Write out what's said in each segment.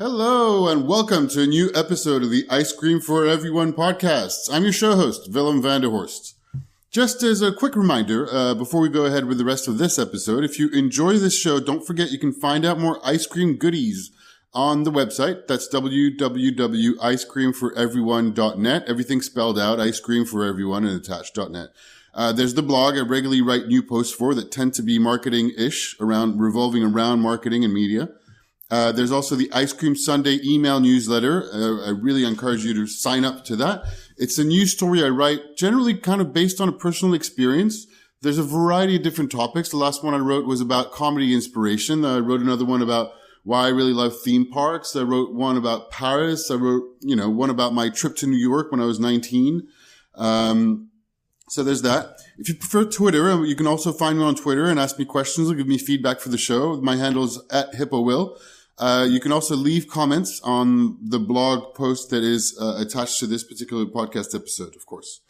Hello and welcome to a new episode of the Ice Cream for Everyone podcast. I'm your show host, Willem van der Horst. Just as a quick reminder, before we go ahead with the rest of this episode, if you enjoy this show, don't forget you can find out more ice cream goodies on the website. That's www.icecreamforeveryone.net. Everything spelled out, ice cream for everyone and attached.net. There's the blog I regularly write new posts for that tend to be marketing-ish, revolving around marketing and media. There's also the Ice Cream Sunday email newsletter. I really encourage you to sign up to that. It's a news story I write, generally kind of based on a personal experience. There's a variety of different topics. The last one I wrote was about comedy inspiration. I wrote another one about why I really love theme parks. I wrote one about Paris. I wrote, one about my trip to New York when I was 19. So there's that. If you prefer Twitter, you can also find me on Twitter and ask me questions or give me feedback for the show. My handle is @HippoWill. You can also leave comments on the blog post that is attached to this particular podcast episode, of course.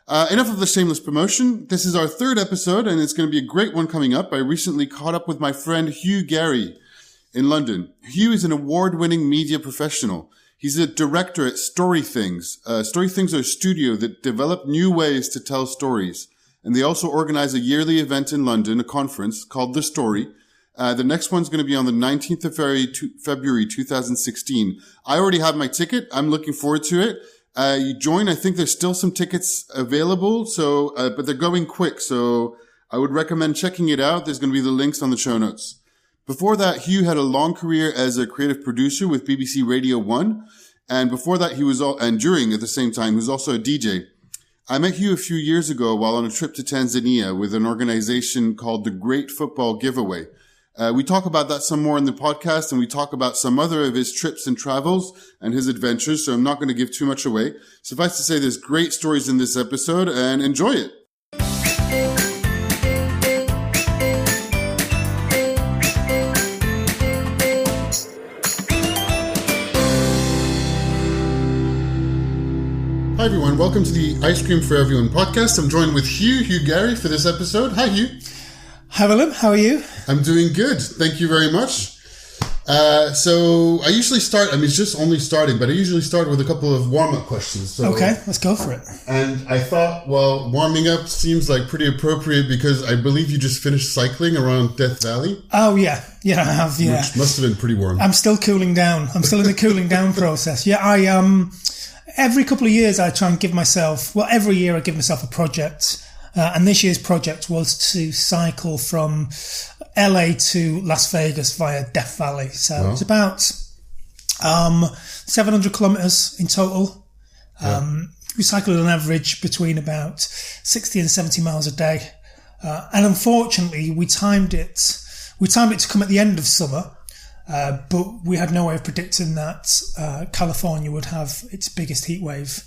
Enough of the shameless promotion. This is our third episode, and it's going to be a great one coming up. I recently caught up with my friend Hugh Garry in London. Hugh is an award-winning media professional. He's a director at Storythings. Storythings are a studio that develop new ways to tell stories. And they also organize a yearly event in London, a conference called The Story. The next one's going to be on the 19th of February 2016. I already have my ticket. I'm looking forward to it. You join. I think there's still some tickets available. So, but they're going quick. So I would recommend checking it out. There's going to be the links on the show notes. Before that, Hugh had a long career as a creative producer with BBC Radio 1. And before that, during at the same time, he was also a DJ. I met Hugh a few years ago while on a trip to Tanzania with an organization called the Great Football Giveaway. We talk about that some more in the podcast, and we talk about some other of his trips and travels and his adventures, so I'm not going to give too much away. Suffice to say, there's great stories in this episode, and enjoy it. Hi everyone, welcome to the Ice Cream for Everyone podcast. I'm joined with Hugh Garry for this episode. Hi Hugh. Hi Willem, how are you? I'm doing good. Thank you very much. So I usually start, it's just only starting, but I usually start with a couple of warm-up questions. So, okay, let's go for it. And I thought, well, warming up seems like pretty appropriate because I believe you just finished cycling around Death Valley. Oh, yeah. Yeah, I have, yeah. Which must have been pretty warm. I'm still cooling down. I'm still in the cooling down process. Yeah, every couple of years I try and every year I give myself a project. And this year's project was to cycle from LA to Las Vegas via Death Valley. So It's about 700 kilometers in total. We cycled on average between about 60 and 70 miles a day. And unfortunately, we timed it to come at the end of summer. But we had no way of predicting that California would have its biggest heat wave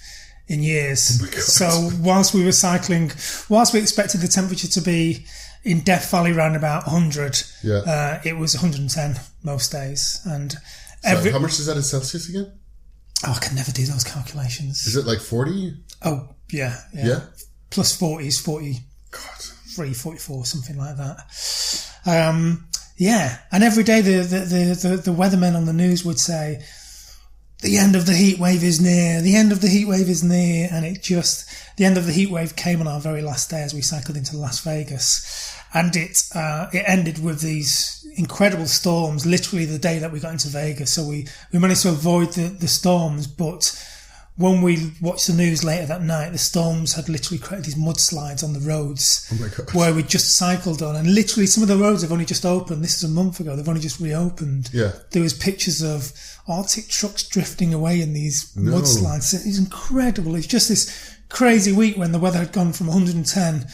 in years. Oh so whilst we expected the temperature to be in Death Valley around about 100, it was 110 most days. And how much is that in Celsius again? Oh, I can never do those calculations. Is it like 40? Oh, yeah. Plus 40 is 43, 44, something like that. And every day the weathermen on the news would say, the end of the heat wave is near, the end of the heat wave is near, and the end of the heat wave came on our very last day as we cycled into Las Vegas. And it ended with these incredible storms, literally the day that we got into Vegas. So we managed to avoid the storms, but when we watched the news later that night, the storms had literally created these mudslides on the roads where we just cycled on. And literally some of the roads have only just opened. This is a month ago. They've only just reopened. Yeah. There was pictures of Arctic trucks drifting away in these mudslides. It's incredible. It's just this crazy week when the weather had gone from 110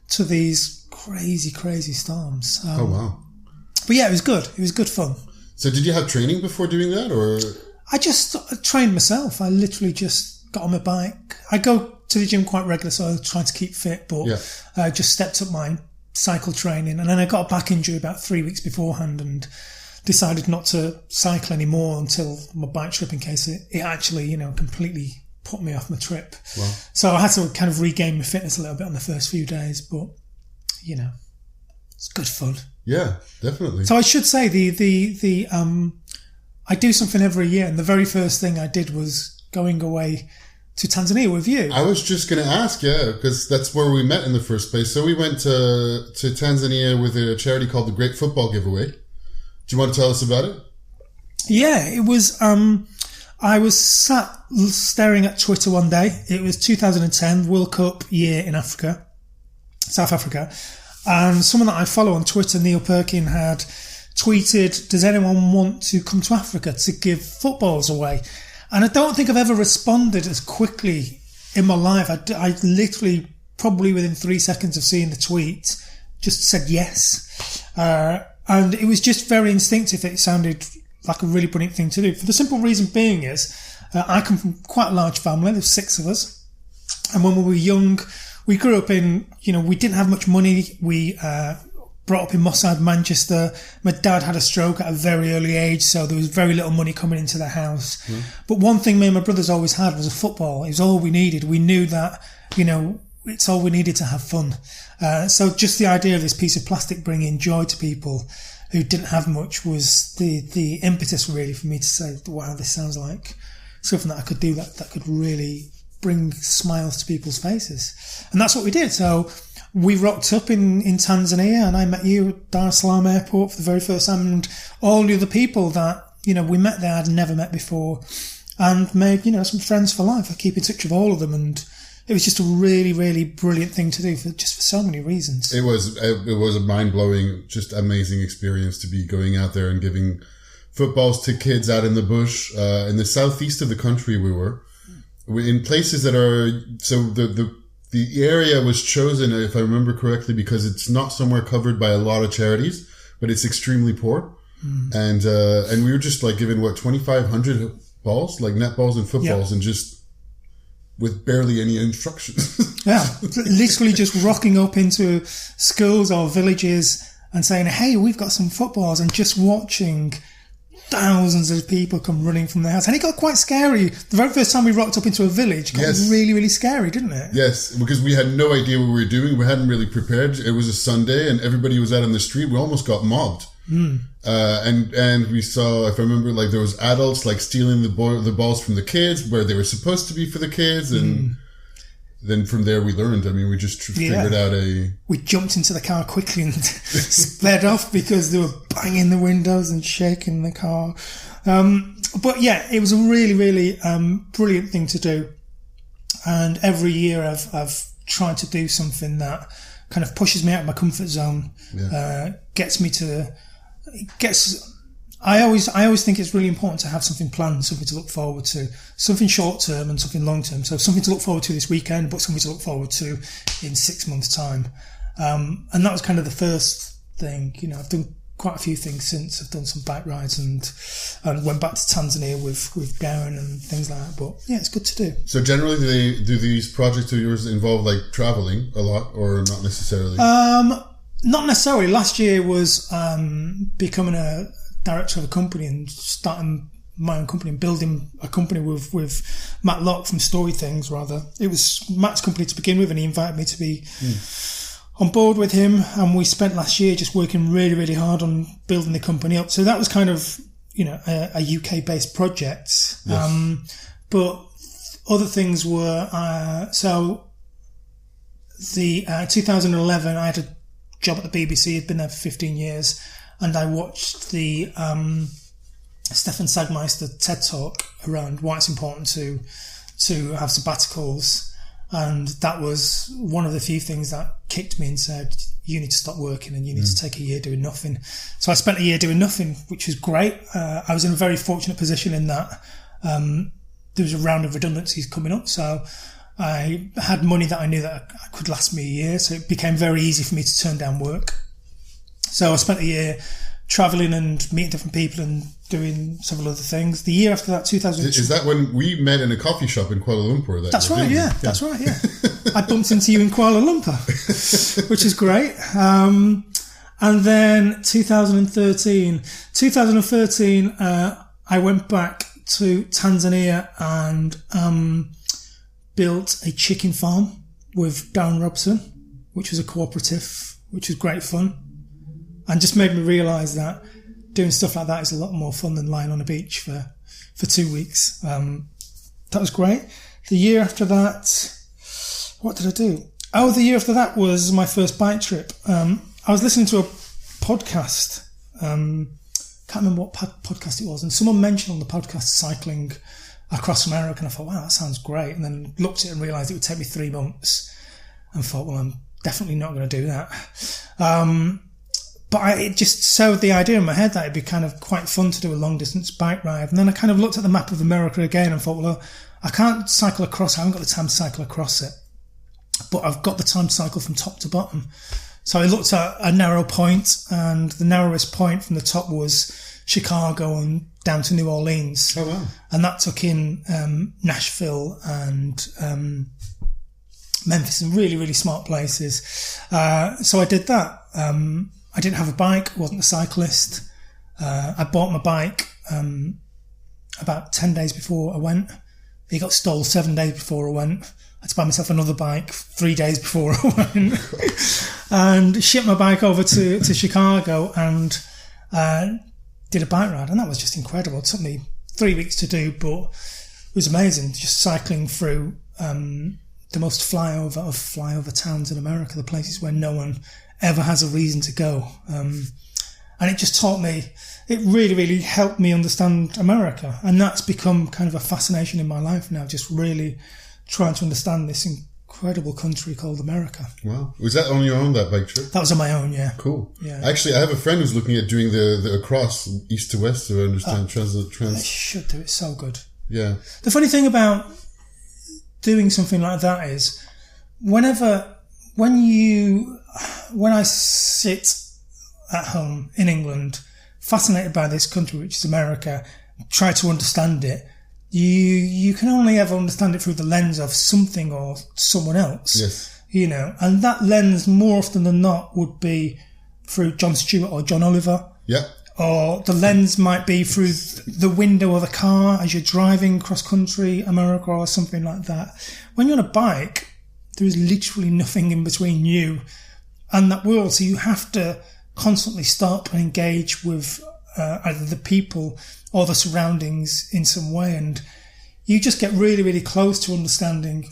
to these crazy, crazy storms. Oh, wow. But yeah, it was good. It was good fun. So did you have training before doing that, or...? I just trained myself. I literally just got on my bike. I go to the gym quite regularly, so I try to keep fit, but I just stepped up my cycle training. And then I got a back injury about 3 weeks beforehand and decided not to cycle anymore until my bike trip, in case it actually, completely put me off my trip. Wow. So I had to kind of regain my fitness a little bit on the first few days, but, it's good fun. Yeah, definitely. So I should say I do something every year, and the very first thing I did was going away to Tanzania with you. I was just going to ask, because that's where we met in the first place. So we went to Tanzania with a charity called the Great Football Giveaway. Do you want to tell us about it? Yeah, it was, I was sat staring at Twitter one day. It was 2010, World Cup year in Africa, South Africa. And someone that I follow on Twitter, Neil Perkin, had tweeted, does anyone want to come to Africa to give footballs away? And I don't think I've ever responded as quickly in my life. I literally, probably within 3 seconds of seeing the tweet, just said yes. And it was just very instinctive. It sounded like a really brilliant thing to do. For the simple reason being is, I come from quite a large family. There's 6 of us. And when we were young, we grew up in, we didn't have much money. We brought up in Moss Side, Manchester. My dad had a stroke at a very early age, so there was very little money coming into the house. Mm. But one thing me and my brothers always had was a football. It was all we needed. We knew that, it's all we needed to have fun. So just the idea of this piece of plastic bringing joy to people who didn't have much was the impetus really for me to say, wow, this sounds like something that I could do that could really bring smiles to people's faces. And that's what we did. So we rocked up in Tanzania, and I met you at Dar es Salaam airport for the very first time, and all the other people that, we met there I'd never met before, and made, some friends for life. I keep in touch with all of them, and it was just a really, really brilliant thing to do for so many reasons. It was a mind-blowing, just amazing experience to be going out there and giving footballs to kids out in the bush, in the southeast of the country we were, in places that are, so the area was chosen, if I remember correctly, because it's not somewhere covered by a lot of charities, but it's extremely poor. Mm. And we were just like given 2,500 balls, like netballs and footballs, and just with barely any instructions. Yeah, literally just rocking up into schools or villages and saying, hey, we've got some footballs, and just watching thousands of people come running from their house. And it got quite scary. The very first time we rocked up into a village got really, really scary, didn't it? Yes, because we had no idea what we were doing. We hadn't really prepared. It was a Sunday and everybody was out on the street. We almost got mobbed. Mm. And we saw, if I remember, like there was adults like stealing the balls from the kids where they were supposed to be for the kids. And then from there we learned. I mean, we just figured out we jumped into the car quickly and sped off because they were banging the windows and shaking the car. But yeah, it was a really, really brilliant thing to do. And every year I've tried to do something that kind of pushes me out of my comfort zone, gets me to... I always think it's really important to have something planned, something to look forward to, something short term and something long term. So something to look forward to this weekend, but something to look forward to in 6 months' time. And that was kind of the first thing. I've done quite a few things since. I've done some bike rides and went back to Tanzania with Darren and things like that. But yeah, it's good to do. So generally, do these projects of yours involve like traveling a lot, or not necessarily? Not necessarily. Last year was becoming a director of a company and starting my own company and building a company with Matt Locke from Storythings, rather. It was Matt's company to begin with, and he invited me to be on board with him, and we spent last year just working really, really hard on building the company up. So that was kind of, a UK-based project. Yes. But other things were, so the 2011, I had a job at the BBC, I'd been there for 15 years, and I watched the Stefan Sagmeister TED talk around why it's important to have sabbaticals, and that was one of the few things that kicked me and said, you need to stop working and you need to take a year doing nothing. So I spent a year doing nothing, which was great. I was in a very fortunate position in that there was a round of redundancies coming up, so I had money that I knew that could last me a year, so it became very easy for me to turn down work. So I spent a year travelling and meeting different people and doing several other things. The year after that, 2002... Is that when we met in a coffee shop in Kuala Lumpur? That's right, yeah. That's right, yeah. I bumped into you in Kuala Lumpur, which is great. And then 2013, I went back to Tanzania and built a chicken farm with Darren Robson, which was a cooperative, which was great fun. And just made me realise that doing stuff like that is a lot more fun than lying on a beach for 2 weeks. That was great. The year after that, what did I do? Oh, the year after that was my first bike trip. I was listening to a podcast. Can't remember what podcast it was, and someone mentioned on the podcast cycling across America, and I thought, wow, that sounds great. And then looked at it and realised it would take me 3 months, and thought, well, I'm definitely not going to do that. But it just sowed the idea in my head that it'd be kind of quite fun to do a long distance bike ride. And then I kind of looked at the map of America again and thought, well, I can't cycle across. I haven't got the time to cycle across it, but I've got the time to cycle from top to bottom. So I looked at a narrow point, and the narrowest point from the top was Chicago and down to New Orleans. Oh, wow. And that took in Nashville and Memphis, and really, really smart places. So I did that. I didn't have a bike, wasn't a cyclist. I bought my bike about 10 days before I went. It got stole 7 days before I went. I had to buy myself another bike 3 days before I went. And shipped my bike over to Chicago and did a bike ride. And that was just incredible. It took me 3 weeks to do, but it was amazing. Just cycling through the most flyover towns in America, the places where no one ever has a reason to go. And it just taught me, it really, really helped me understand America. And that's become kind of a fascination in my life now, just really trying to understand this incredible country called America. Wow. Was that on your own, that bike trip? That was on my own, yeah. Cool. Yeah. Actually, I have a friend who's looking at doing the across east to west, to understand I should do it. So good. Yeah. The funny thing about doing something like that is when I sit at home in England, fascinated by this country, which is America, try to understand it, you can only ever understand it through the lens of something or someone else. Yes. You know, and that lens more often than not would be through Jon Stewart or John Oliver. Yeah. Or the lens might be through the window of a car as you're driving cross country America or something like that. When you're on a bike, there is literally nothing in between you and that world. So you have to constantly stop and engage with either the people or the surroundings in some way. And you just get really, really close to understanding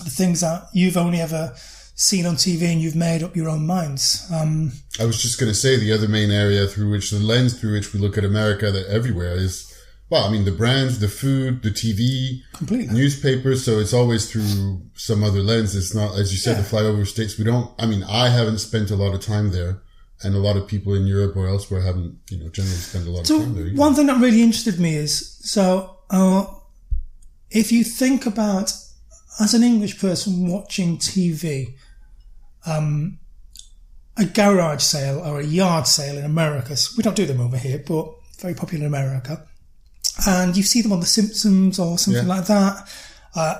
the things that you've only ever seen on TV and you've made up your own minds. I was just going to say the other main area through which the lens through which we look at America that everywhere is, well, I mean, the brands, the food, the TV, completely, newspapers. So it's always through some other lens. It's not, as you said, the flyover states. I haven't spent a lot of time there, and a lot of people in Europe or elsewhere haven't, generally spent a lot of time there either. One thing that really interested me is, if you think about, as an English person watching TV, a garage sale or a yard sale in America, we don't do them over here, but very popular in America, and you see them on The Simpsons or something like that,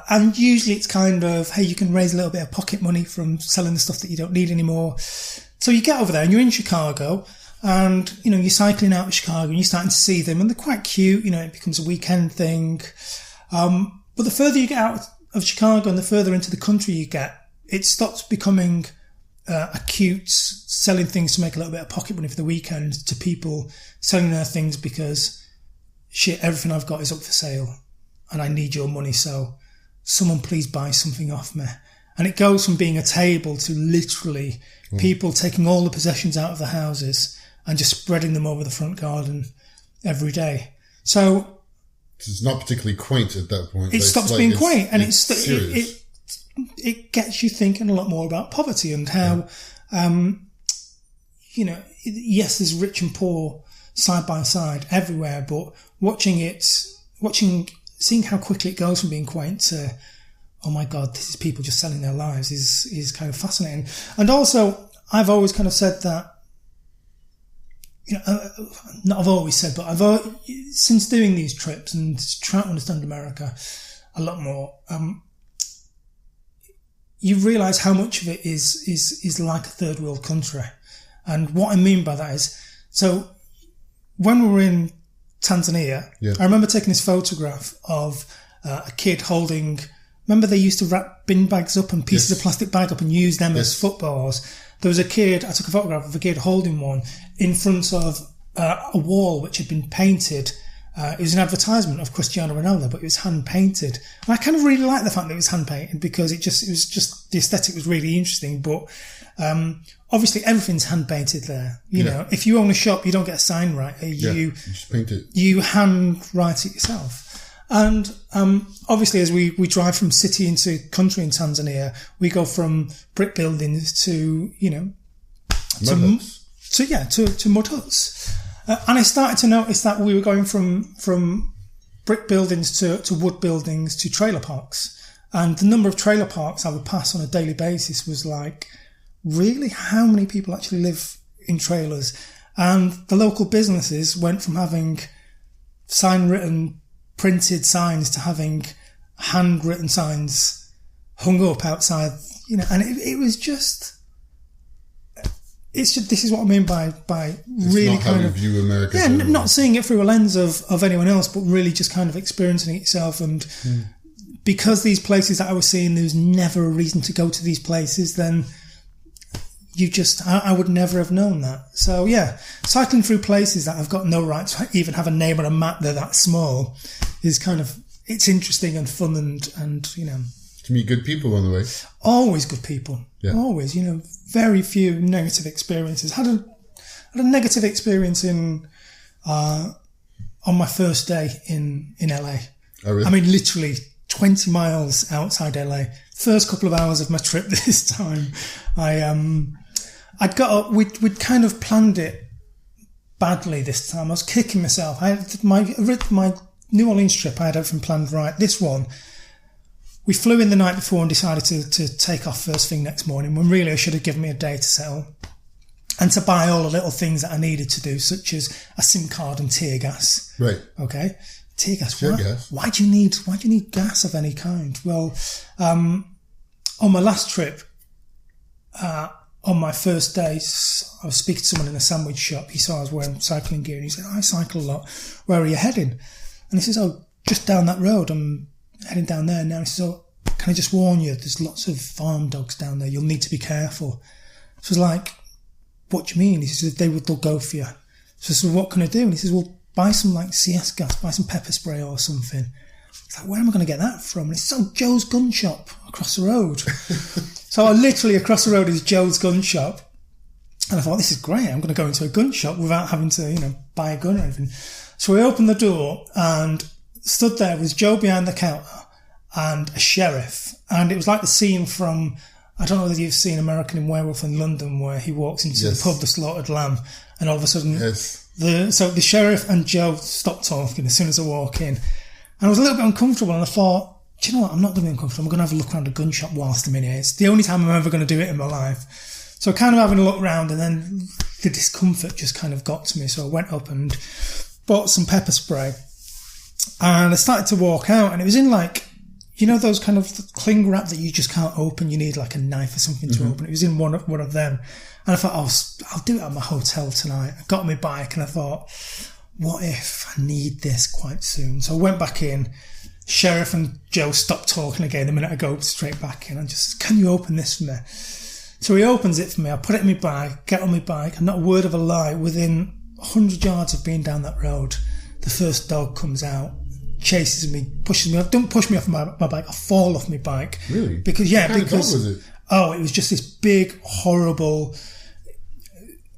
and usually it's kind of, hey, you can raise a little bit of pocket money from selling the stuff that you don't need anymore. So you get over there and you're in Chicago, and you're cycling out of Chicago and you're starting to see them, and they're quite cute. It becomes a weekend thing, but the further you get out of Chicago and the further into the country you get, it stops becoming cute, selling things to make a little bit of pocket money for the weekend, to people selling their things because, shit, everything I've got is up for sale and I need your money, so someone please buy something off me. And it goes from being a table to literally people taking all the possessions out of the houses and just spreading them over the front garden every day. So it's not particularly quaint at that point. It stops being quaint, and it gets you thinking a lot more about poverty and how, yes, there's rich and poor side by side everywhere, but seeing how quickly it goes from being quaint to, oh my God, this is people just selling their lives is kind of fascinating. And also, I've always kind of said that, not I've always said, but since doing these trips and trying to understand America a lot more, you realise how much of it is like a third world country. And what I mean by that is, so when we were in Tanzania, I remember taking this photograph of a kid holding, remember they used to wrap bin bags up and pieces of plastic bag up and use them as footballs. There was I took a photograph of a kid holding one in front of a wall which had been painted. It was an advertisement of Cristiano Ronaldo, but it was hand painted. And I kind of really liked the fact that it was hand painted because it was just the aesthetic was really interesting. But obviously everything's hand painted there. You know, if you own a shop, you don't get a sign right. You just paint it. You hand write it yourself. And obviously, as we drive from city into country in Tanzania, we go from brick buildings to to mud huts. And I started to notice that we were going from brick buildings to wood buildings to trailer parks. And the number of trailer parks I would pass on a daily basis was like, really? How many people actually live in trailers? And the local businesses went from having sign-written, printed signs to having handwritten signs hung up outside, and it was just... this is what I mean by really kind of view America. Yeah, not seeing it through a lens of anyone else, but really just kind of experiencing it yourself. And because these places that I was seeing, there was never a reason to go to these places, then I would never have known that. So yeah, cycling through places that I've got no right to even have a name on a map, they're that small, is kind of, it's interesting and fun and To meet good people on the way. Always good people. Yeah. Always, very few negative experiences. Had a negative experience on my first day in LA. Oh, really? I mean, literally 20 miles outside LA. First couple of hours of my trip this time. We'd kind of planned it badly this time. I was kicking myself. My New Orleans trip, I had everything planned right. This one, we flew in the night before and decided to take off first thing next morning, when really I should have given me a day to settle and to buy all the little things that I needed to do, such as a SIM card and tear gas. Right. Okay. Tear gas. Why do you need gas of any kind? Well, on my last trip, on my first day, I was speaking to someone in a sandwich shop. He saw I was wearing cycling gear and he said, I cycle a lot. Where are you heading? And he says, just down that road. I'm heading down there now. He says, can I just warn you, there's lots of farm dogs down there. You'll need to be careful. So I was like, what do you mean? He says, they'll go for you. So I said, what can I do? And he says, well, buy some CS gas, buy some pepper spray or something. It's like, where am I going to get that from? And it's Joe's gun shop across the road. So I literally across the road is Joe's gun shop. And I thought, this is great. I'm going to go into a gun shop without having to, buy a gun or anything. So we opened the door and stood there was Joe behind the counter and a sheriff. And it was like the scene from, I don't know whether you've seen American Werewolf in London, where he walks into the pub, The Slaughtered Lamb, and all of a sudden, so the sheriff and Joe stopped talking as soon as I walk in. And I was a little bit uncomfortable, and I thought, do you know what? I'm not going to be uncomfortable. I'm going to have a look around a gun shop whilst I'm in here. It's the only time I'm ever going to do it in my life. So kind of having a look around, and then the discomfort just kind of got to me. So I went up and bought some pepper spray, and I started to walk out, and it was in those kind of cling wrap that you just can't open. You need like a knife or something to open. It was in one of them. And I thought, I'll do it at my hotel tonight. I got on my bike and I thought, what if I need this quite soon? So I went back in. Sheriff and Joe stopped talking again the minute I go straight back in. And just, can you open this for me? So he opens it for me. I put it in my bag, get on my bike, and not a word of a lie, within 100 yards of being down that road, the first dog comes out, chases me, pushes me off. Don't push me off my bike. I fall off my bike. Really? Because what kind of dog was it? Oh, it was just this big, horrible.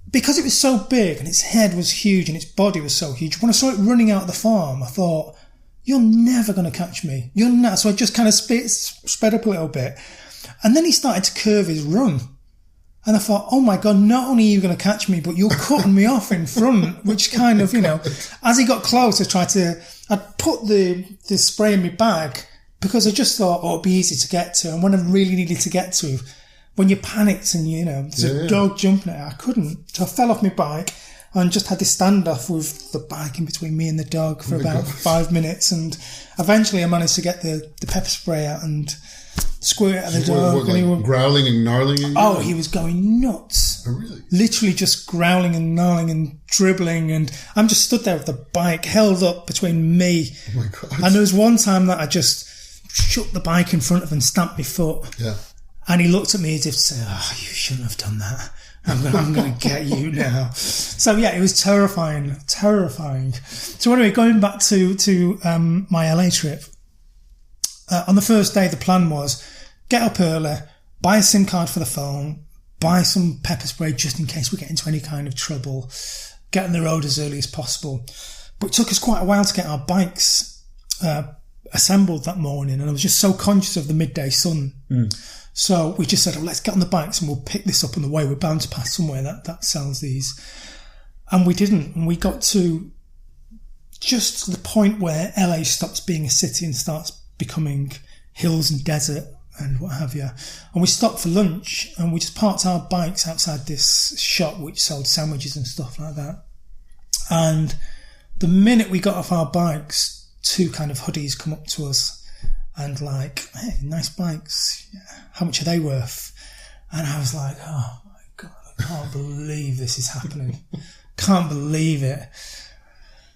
Because it was so big and its head was huge and its body was so huge. When I saw it running out of the farm, I thought, "You're never going to catch me. You're not." So I just kind of sped up a little bit, and then he started to curve his run. And I thought, oh my God, not only are you going to catch me, but you're cutting me off in front, which kind of, as he got close, I'd put the spray in my bag because I just thought, it'd be easy to get to. And when I really needed to get to, when you're panicked and, there's a dog jumping at it, I couldn't. So I fell off my bike and just had this standoff with the bike in between me and the dog for about 5 minutes. And eventually I managed to get the pepper spray out and squirt at the dog. He was growling and gnarling? Oh, he was going nuts. Oh, really? Literally just growling and gnarling and dribbling. And I'm just stood there with the bike held up between me. Oh, my God. And there was one time that I just shook the bike in front of him and stamped my foot. Yeah. And he looked at me as if to say, oh, you shouldn't have done that. I'm going to get you now. So yeah, it was terrifying. So anyway, going back to my LA trip, on the first day, the plan was get up early, buy a SIM card for the phone, buy some pepper spray just in case we get into any kind of trouble, get on the road as early as possible. But it took us quite a while to get our bikes assembled that morning, and I was just so conscious of the midday sun. So we just said, let's get on the bikes and we'll pick this up on the way. We're bound to pass somewhere that sells these. And we didn't. And we got to just the point where LA stops being a city and starts becoming hills and desert and what have you. And we stopped for lunch and we just parked our bikes outside this shop which sold sandwiches and stuff like that. And the minute we got off our bikes, two kind of hoodies come up to us and like, hey, nice bikes. How much are they worth? And I was like, oh my God, I can't believe this is happening. Can't believe it.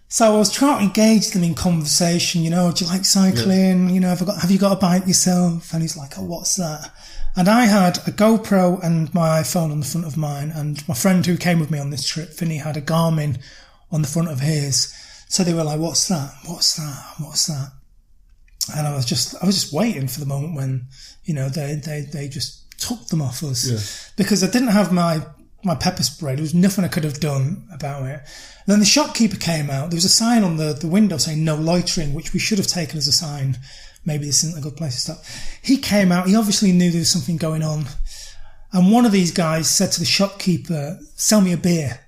So I was trying to engage them in conversation, do you like cycling? Yeah. Have you got a bike yourself? And he's like, oh, what's that? And I had a GoPro and my iPhone on the front of mine, and my friend who came with me on this trip, Vinny, had a Garmin on the front of his. So they were like, what's that? What's that? What's that? And I was just waiting for the moment when, they just took them off us, because I didn't have my pepper spray. There was nothing I could have done about it. And then the shopkeeper came out. There was a sign on the window saying no loitering, which we should have taken as a sign. Maybe this isn't a good place to stop. He came out. He obviously knew there was something going on. And one of these guys said to the shopkeeper, sell me a beer.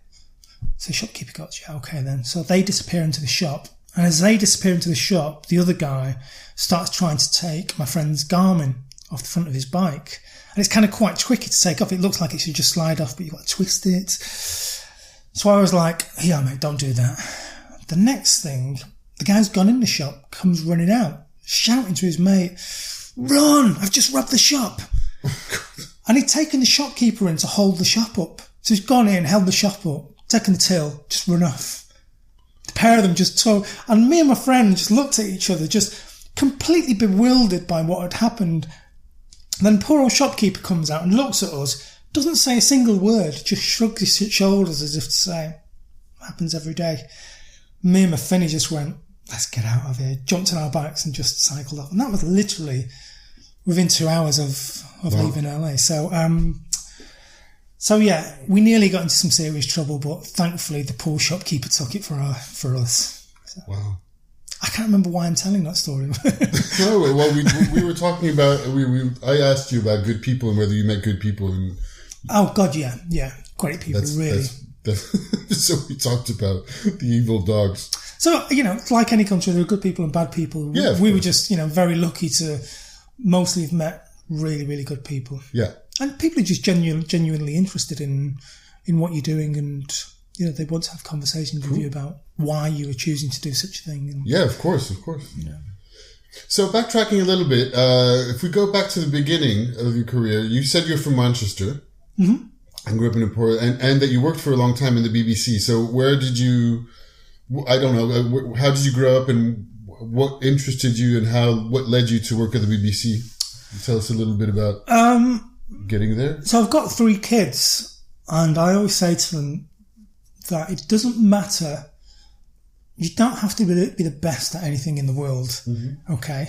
So the shopkeeper got, yeah, okay then. So they disappear into the shop. And as they disappear into the shop, the other guy starts trying to take my friend's Garmin off the front of his bike. And it's kind of quite tricky to take off. It looks like it should just slide off, but you've got to twist it. So I was like, yeah, mate, don't do that. The next thing, the guy's gone in the shop, comes running out, shouting to his mate, run, I've just robbed the shop. And he'd taken the shopkeeper in to hold the shop up. So he's gone in, held the shop up, taken the till, just run off. The pair of them just took, and me and my friend just looked at each other, just completely bewildered by what had happened. And then poor old shopkeeper comes out and looks at us, doesn't say a single word, just shrugs his shoulders as if to say, it happens every day. Me and my Finny just went, let's get out of here, jumped on our bikes and just cycled off. And that was literally within 2 hours of leaving LA. So yeah, we nearly got into some serious trouble, but thankfully the poor shopkeeper took it for us. So, wow. I can't remember why I'm telling that story. No, well, we were talking about, I asked you about good people and whether you met good people. And oh God, yeah. Great people, really. So we talked about the evil dogs. So, like any country, there are good people and bad people. Yeah, we were just, very lucky to mostly have met really, really good people. Yeah. And people are just genuinely interested in what you're doing, and they want to have conversations with you about why you were choosing to do such a thing. And, yeah, of course. Yeah. So backtracking a little bit, if we go back to the beginning of your career, you said you're from Manchester and grew up in a poor, and that you worked for a long time in the BBC. So where did you? I don't know. How did you grow up, and what interested you, and what led you to work at the BBC? Tell us a little bit about getting there. So I've got 3 kids, and I always say to them that it doesn't matter. You don't have to be the best at anything in the world. Okay.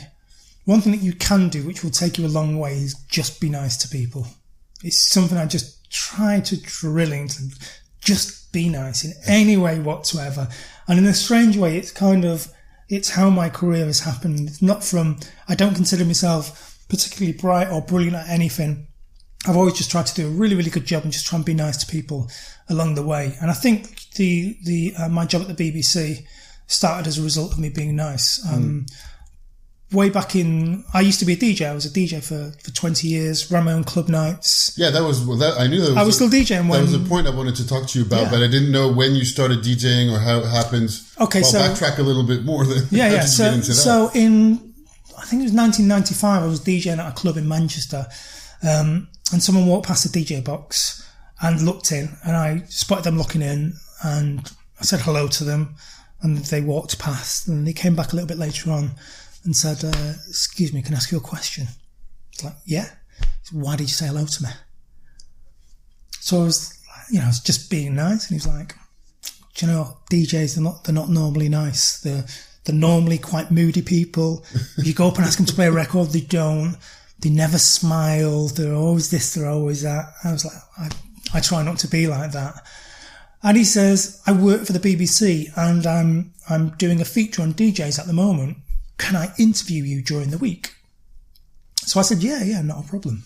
One thing that you can do, which will take you a long way, is just be nice to people. It's something I just try to drill into them. Just be nice in any way whatsoever. And in a strange way, it's how my career has happened. It's not I don't consider myself particularly bright or brilliant at anything. I've always just tried to do a really, really good job and just try and be nice to people along the way. And I think my job at the BBC started as a result of me being nice. Way back I used to be a DJ. I was a DJ for 20 years, ran my own club nights. Yeah, I knew that I was still DJing when... That was a point I wanted to talk to you about, but I didn't know when you started DJing or how it happens. Okay, so... backtrack a little bit more then. Yeah. So I think it was 1995, I was DJing at a club in Manchester, and someone walked past the DJ box and looked in, and I spotted them looking in, and I said hello to them, and they walked past, and they came back a little bit later on and said, excuse me, can I ask you a question? It's like, yeah. So why did you say hello to me? So I was I was just being nice. And he was like, do you know, DJs, they're not normally nice. They're normally quite moody people. If you go up and ask them to play a record, they don't. They never smile. They're always this, they're always that. I was like, I try not to be like that. And he says, I work for the BBC and I'm doing a feature on DJs at the moment. Can I interview you during the week? So I said, yeah, not a problem.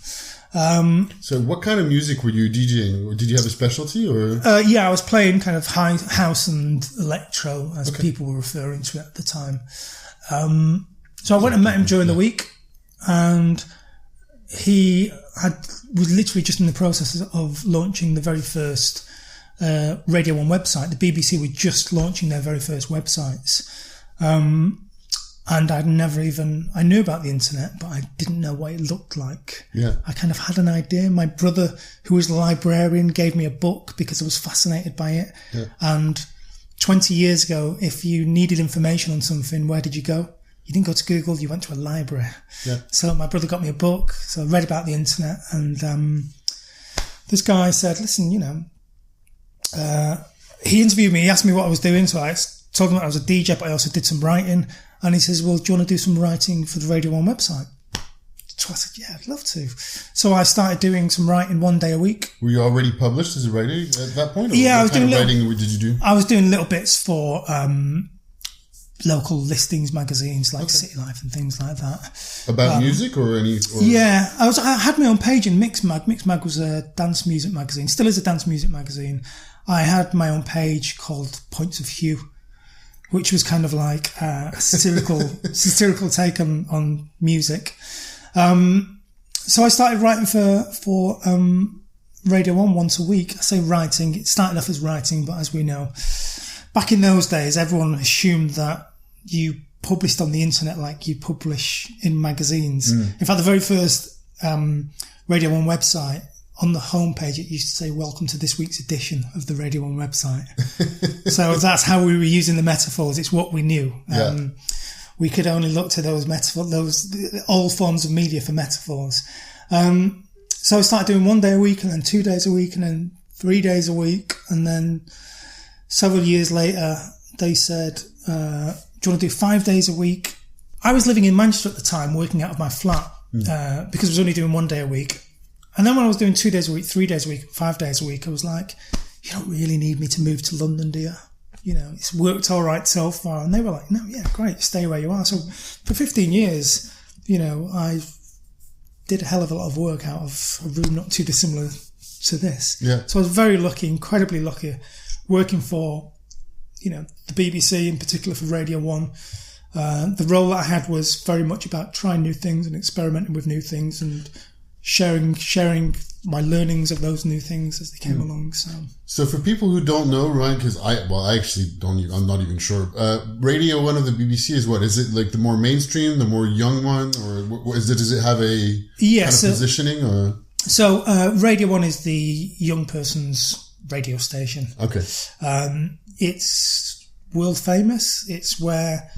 So what kind of music were you DJing? Or did you have a specialty or? I was playing kind of house and electro, as people were referring to it at the time. So I went and met him during the week, and he was literally just in the process of launching the very first Radio 1 website. The BBC were just launching their very first websites. And I knew about the internet, but I didn't know what it looked like. Yeah. I kind of had an idea. My brother, who was a librarian, gave me a book because I was fascinated by it. Yeah. And 20 years ago, if you needed information on something, where did you go? You didn't go to Google, you went to a library. Yeah. So my brother got me a book. So I read about the internet, and this guy said, listen, he interviewed me. He asked me what I was doing. So I told him that I was a DJ, but I also did some writing. And he says, well, do you want to do some writing for the Radio 1 website? So I said, yeah, I'd love to. So I started doing some writing 1 day a week. Were you already published as a writer at that point? Or yeah, I was doing writing did you do? I was doing little bits for local listings magazines like City Life and things like that. About music or any? Or? Yeah, I had my own page in Mixmag. Mixmag was a dance music magazine, still is a dance music magazine. I had my own page called Points of Hugh, which was kind of like a satirical take on music. So I started writing for Radio 1 once a week. I say writing, it started off as writing, but as we know, back in those days, everyone assumed that you published on the internet like you publish in magazines. In fact, the very first Radio 1 website, on the homepage, it used to say, welcome to this week's edition of the Radio 1 website. So that's how we were using the metaphors. It's what we knew. We could only look to those metaphors, those all forms of media for metaphors. So I started doing 1 day a week, and then 2 days a week, and then 3 days a week. And then several years later, they said, do you want to do 5 days a week? I was living in Manchester at the time, working out of my flat, because I was only doing 1 day a week. And then when I was doing 2 days a week, 3 days a week, 5 days a week, I was like, you don't really need me to move to London, do you? It's worked all right so far. And they were like, no, yeah, great, stay where you are. So for 15 years, I did a hell of a lot of work out of a room not too dissimilar to this. Yeah. So I was very lucky, incredibly lucky, working for, the BBC, in particular for Radio 1. The role that I had was very much about trying new things and experimenting with new things and sharing my learnings of those new things as they came along. So for people who don't know, Ryan, because I actually don't, I'm not even sure. Radio 1 of the BBC is what? Is it like the more mainstream, the more young one, or does it have a kind of positioning? Or? So Radio 1 is the young person's radio station. Okay. It's world famous. It's where,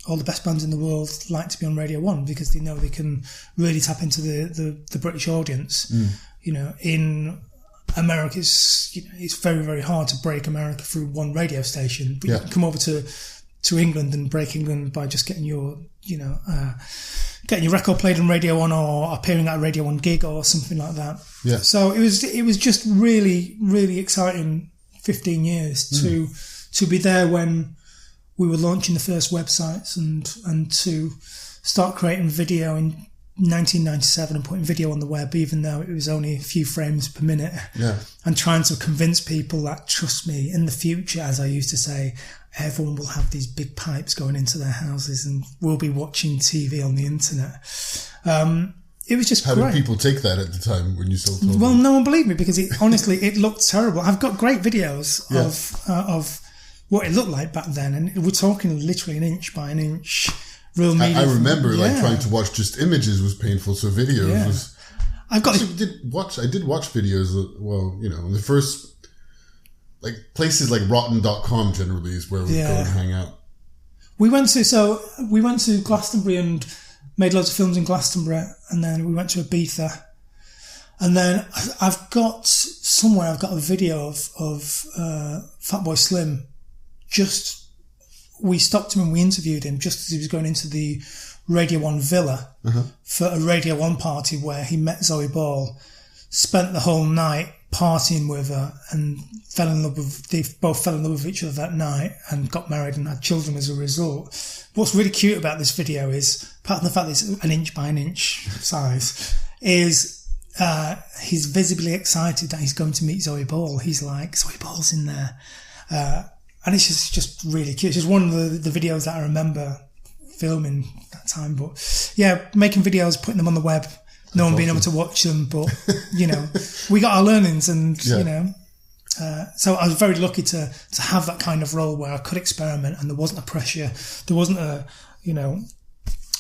all the best bands in the world like to be on Radio 1 because they know they can really tap into the British audience. In America, it's very, very hard to break America through one radio station. But you can come over to England and break England by just getting your record played on Radio 1 or appearing at a Radio 1 gig or something like that. Yeah. So it was just really, really exciting 15 years to be there when we were launching the first websites and to start creating video in 1997 and putting video on the web, even though it was only a few frames per minute. Yeah. And trying to convince people that, trust me, in the future, as I used to say, everyone will have these big pipes going into their houses and we'll be watching TV on the internet. It was just How great. did people take that at the time when you still told them? Well, no one believed me because honestly, it looked terrible. I've got great videos of what it looked like back then, and we're talking literally an inch by an inch. Real media. I remember trying to watch just images was painful, so videos was. I did watch videos. Well, the first places like rotten.com generally is where we go and hang out. We went to Glastonbury and made loads of films in Glastonbury, and then we went to Ibiza. And then I've got a video of Fatboy Slim. We stopped him and we interviewed him just as he was going into the Radio 1 villa for a Radio 1 party where he met Zoe Ball, spent the whole night partying with her and they both fell in love with each other that night and got married and had children as a result. What's really cute about this video is, apart from the fact that it's an inch by an inch size, is he's visibly excited that he's going to meet Zoe Ball. He's like, Zoe Ball's in there. And it's just really cute. It's just one of the videos that I remember filming that time. But yeah, making videos, putting them on the web, no one being able to watch them. But, we got our learnings and, so I was very lucky to have that kind of role where I could experiment and there wasn't a pressure. There wasn't an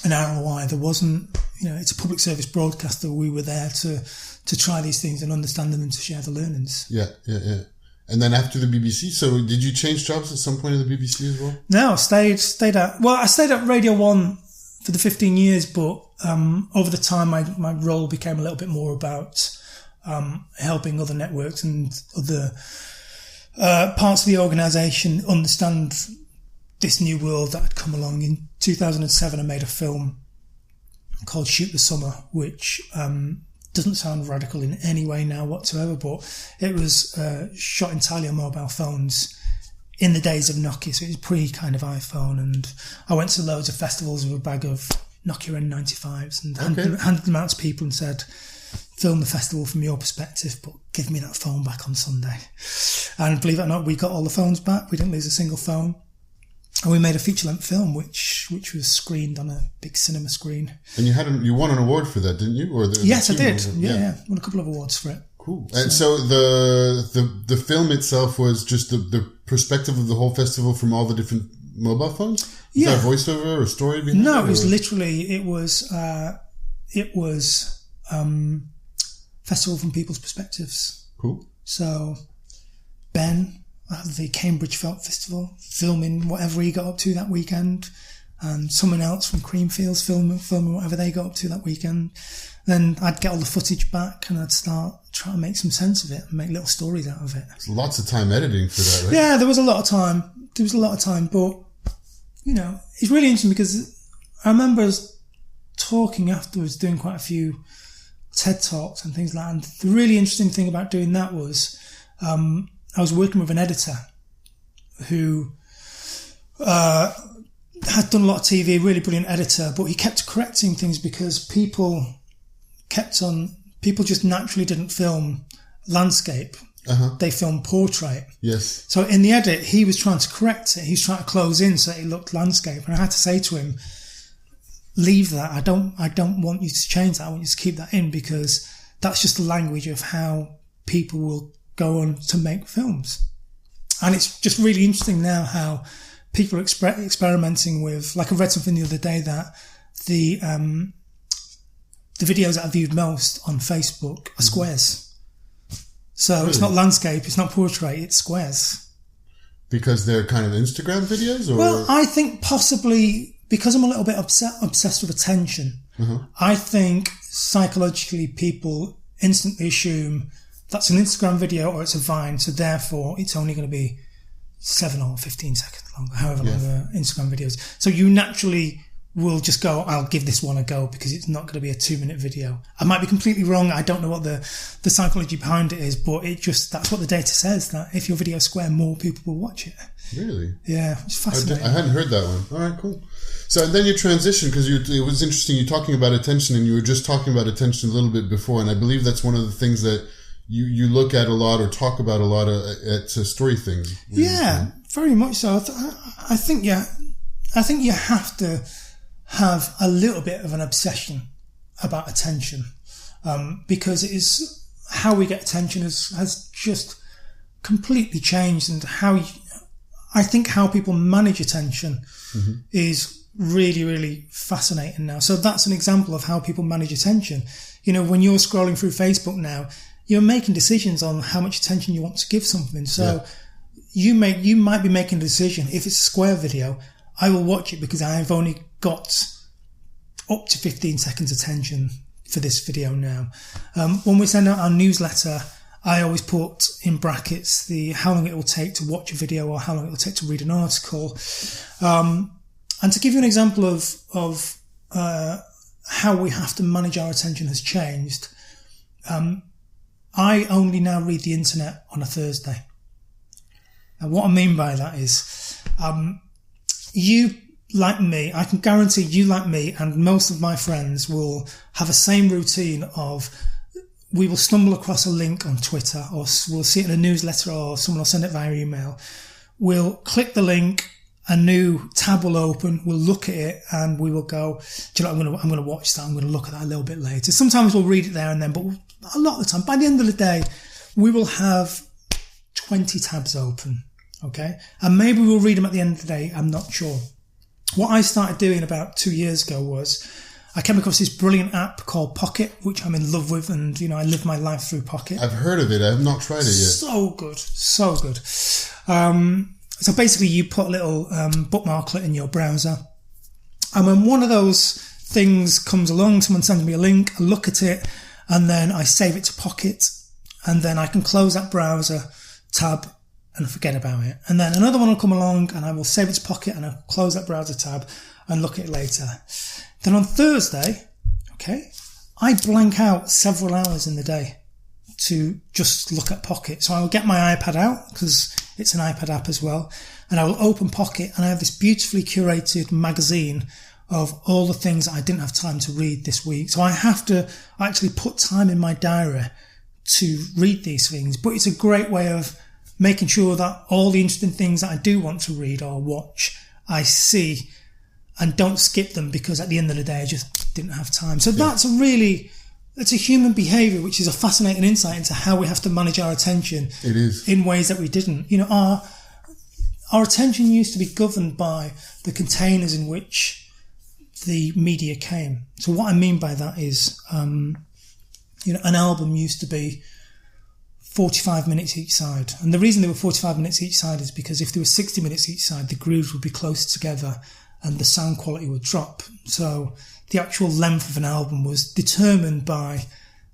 ROI. There wasn't, it's a public service broadcaster. We were there to try these things and understand them and to share the learnings. Yeah. And then after the BBC, so did you change jobs at some point in the BBC as well? No, I stayed at Radio 1 for the 15 years, but over the time my role became a little bit more about helping other networks and other parts of the organisation understand this new world that had come along. In 2007, I made a film called Shoot the Summer, which doesn't sound radical in any way now whatsoever, but it was shot entirely on mobile phones in the days of Nokia, so it was pre kind of iPhone, and I went to loads of festivals with a bag of Nokia N95s and handed them out to people and said, film the festival from your perspective, but give me that phone back on Sunday. And believe it or not, we got all the phones back. We didn't lose a single phone. And we made a feature-length film, which was screened on a big cinema screen. And you won an award for that, didn't you? Yes, I did. Yeah, won a couple of awards for it. Cool. And so the film itself was just the perspective of the whole festival from all the different mobile phones? Was that a voiceover or story behind it? No, it was literally festival from people's perspectives. Cool. So Ben at the Cambridge Film Festival, filming whatever he got up to that weekend, and someone else from Creamfields filming whatever they got up to that weekend. Then I'd get all the footage back and I'd start trying to make some sense of it and make little stories out of it. There's lots of time editing for that, right? Yeah, there was a lot of time. But, it's really interesting because I remember us talking afterwards, doing quite a few TED Talks and things like that. And the really interesting thing about doing that was I was working with an editor who had done a lot of TV, really brilliant editor, but he kept correcting things because people just naturally didn't film landscape. They filmed portrait. Yes. So in the edit, he was trying to correct it. He was trying to close in so it looked landscape. And I had to say to him, leave that. I don't want you to change that. I want you to keep that in because that's just the language of how people will go on to make films. And it's just really interesting now how people are experimenting with, like I read something the other day that the videos that I viewed most on Facebook are squares. So really? It's not landscape, it's not portrait, it's squares. Because they're kind of Instagram videos? Or? Well, I think possibly because I'm a little bit obsessed with attention. I think psychologically people instantly assume that's an Instagram video or it's a Vine, so therefore it's only going to be 7 or 15 seconds long, however long the Instagram videos. So you naturally will just go, I'll give this one a go because it's not going to be a 2-minute video. I might be completely wrong. I don't know what the psychology behind it is, but that's what the data says, that if your video is square, more people will watch it. Really? Yeah, it's fascinating. I hadn't heard that one. All right, cool. So then you transition, because it was interesting, you're talking about attention, and you were just talking about attention a little bit before, and I believe that's one of the things that you look at a lot or talk about a lot at Storythings. Yeah, very much so. I think you have to have a little bit of an obsession about attention, because it is how we get attention has just completely changed, and I think how people manage attention is really, really fascinating now. So that's an example of how people manage attention. When you're scrolling through Facebook now, you're making decisions on how much attention you want to give something. So you might be making a decision. If it's a square video, I will watch it because I've only got up to 15 seconds attention for this video now. When we send out our newsletter, I always put in brackets how long it will take to watch a video or how long it will take to read an article. And to give you an example of how we have to manage our attention has changed, I only now read the internet on a Thursday. And what I mean by that is, you, like me, I can guarantee you, like me, and most of my friends will have the same routine of, we will stumble across a link on Twitter, or we'll see it in a newsletter, or someone will send it via email. We'll click the link, a new tab will open, we'll look at it, and we will go, do you know, I'm going to watch that, I'm going to look at that a little bit later. Sometimes we'll read it there and then, but a lot of the time, by the end of the day, we will have 20 tabs open, okay? And maybe we'll read them at the end of the day, I'm not sure. What I started doing about 2 years ago was, I came across this brilliant app called Pocket, which I'm in love with, and, you know, I live my life through Pocket. I've heard of it, I have not tried it yet. So good, so good. So basically you put a little bookmarklet in your browser, and when one of those things comes along, someone sends me a link, I look at it, and then I save it to Pocket, and then I can close that browser tab and forget about it. And then another one will come along and I will save it to Pocket and I'll close that browser tab and look at it later. Then on Thursday, okay, I blank out several hours in the day to just look at Pocket. So I will get my iPad out, because it's an iPad app as well, and I will open Pocket, and I have this beautifully curated magazine of all the things that I didn't have time to read this week. So I have to actually put time in my diary to read these things. But it's a great way of making sure that all the interesting things that I do want to read or watch, I see and don't skip them, because at the end of the day, I just didn't have time. So that's it's a human behaviour, which is a fascinating insight into how we have to manage our attention. It is. In ways that we didn't. You know, our attention used to be governed by the containers in which the media came. So what I mean by that is, you know, an album used to be 45 minutes each side. And the reason they were 45 minutes each side is because if there were 60 minutes each side, the grooves would be close together and the sound quality would drop. So the actual length of an album was determined by,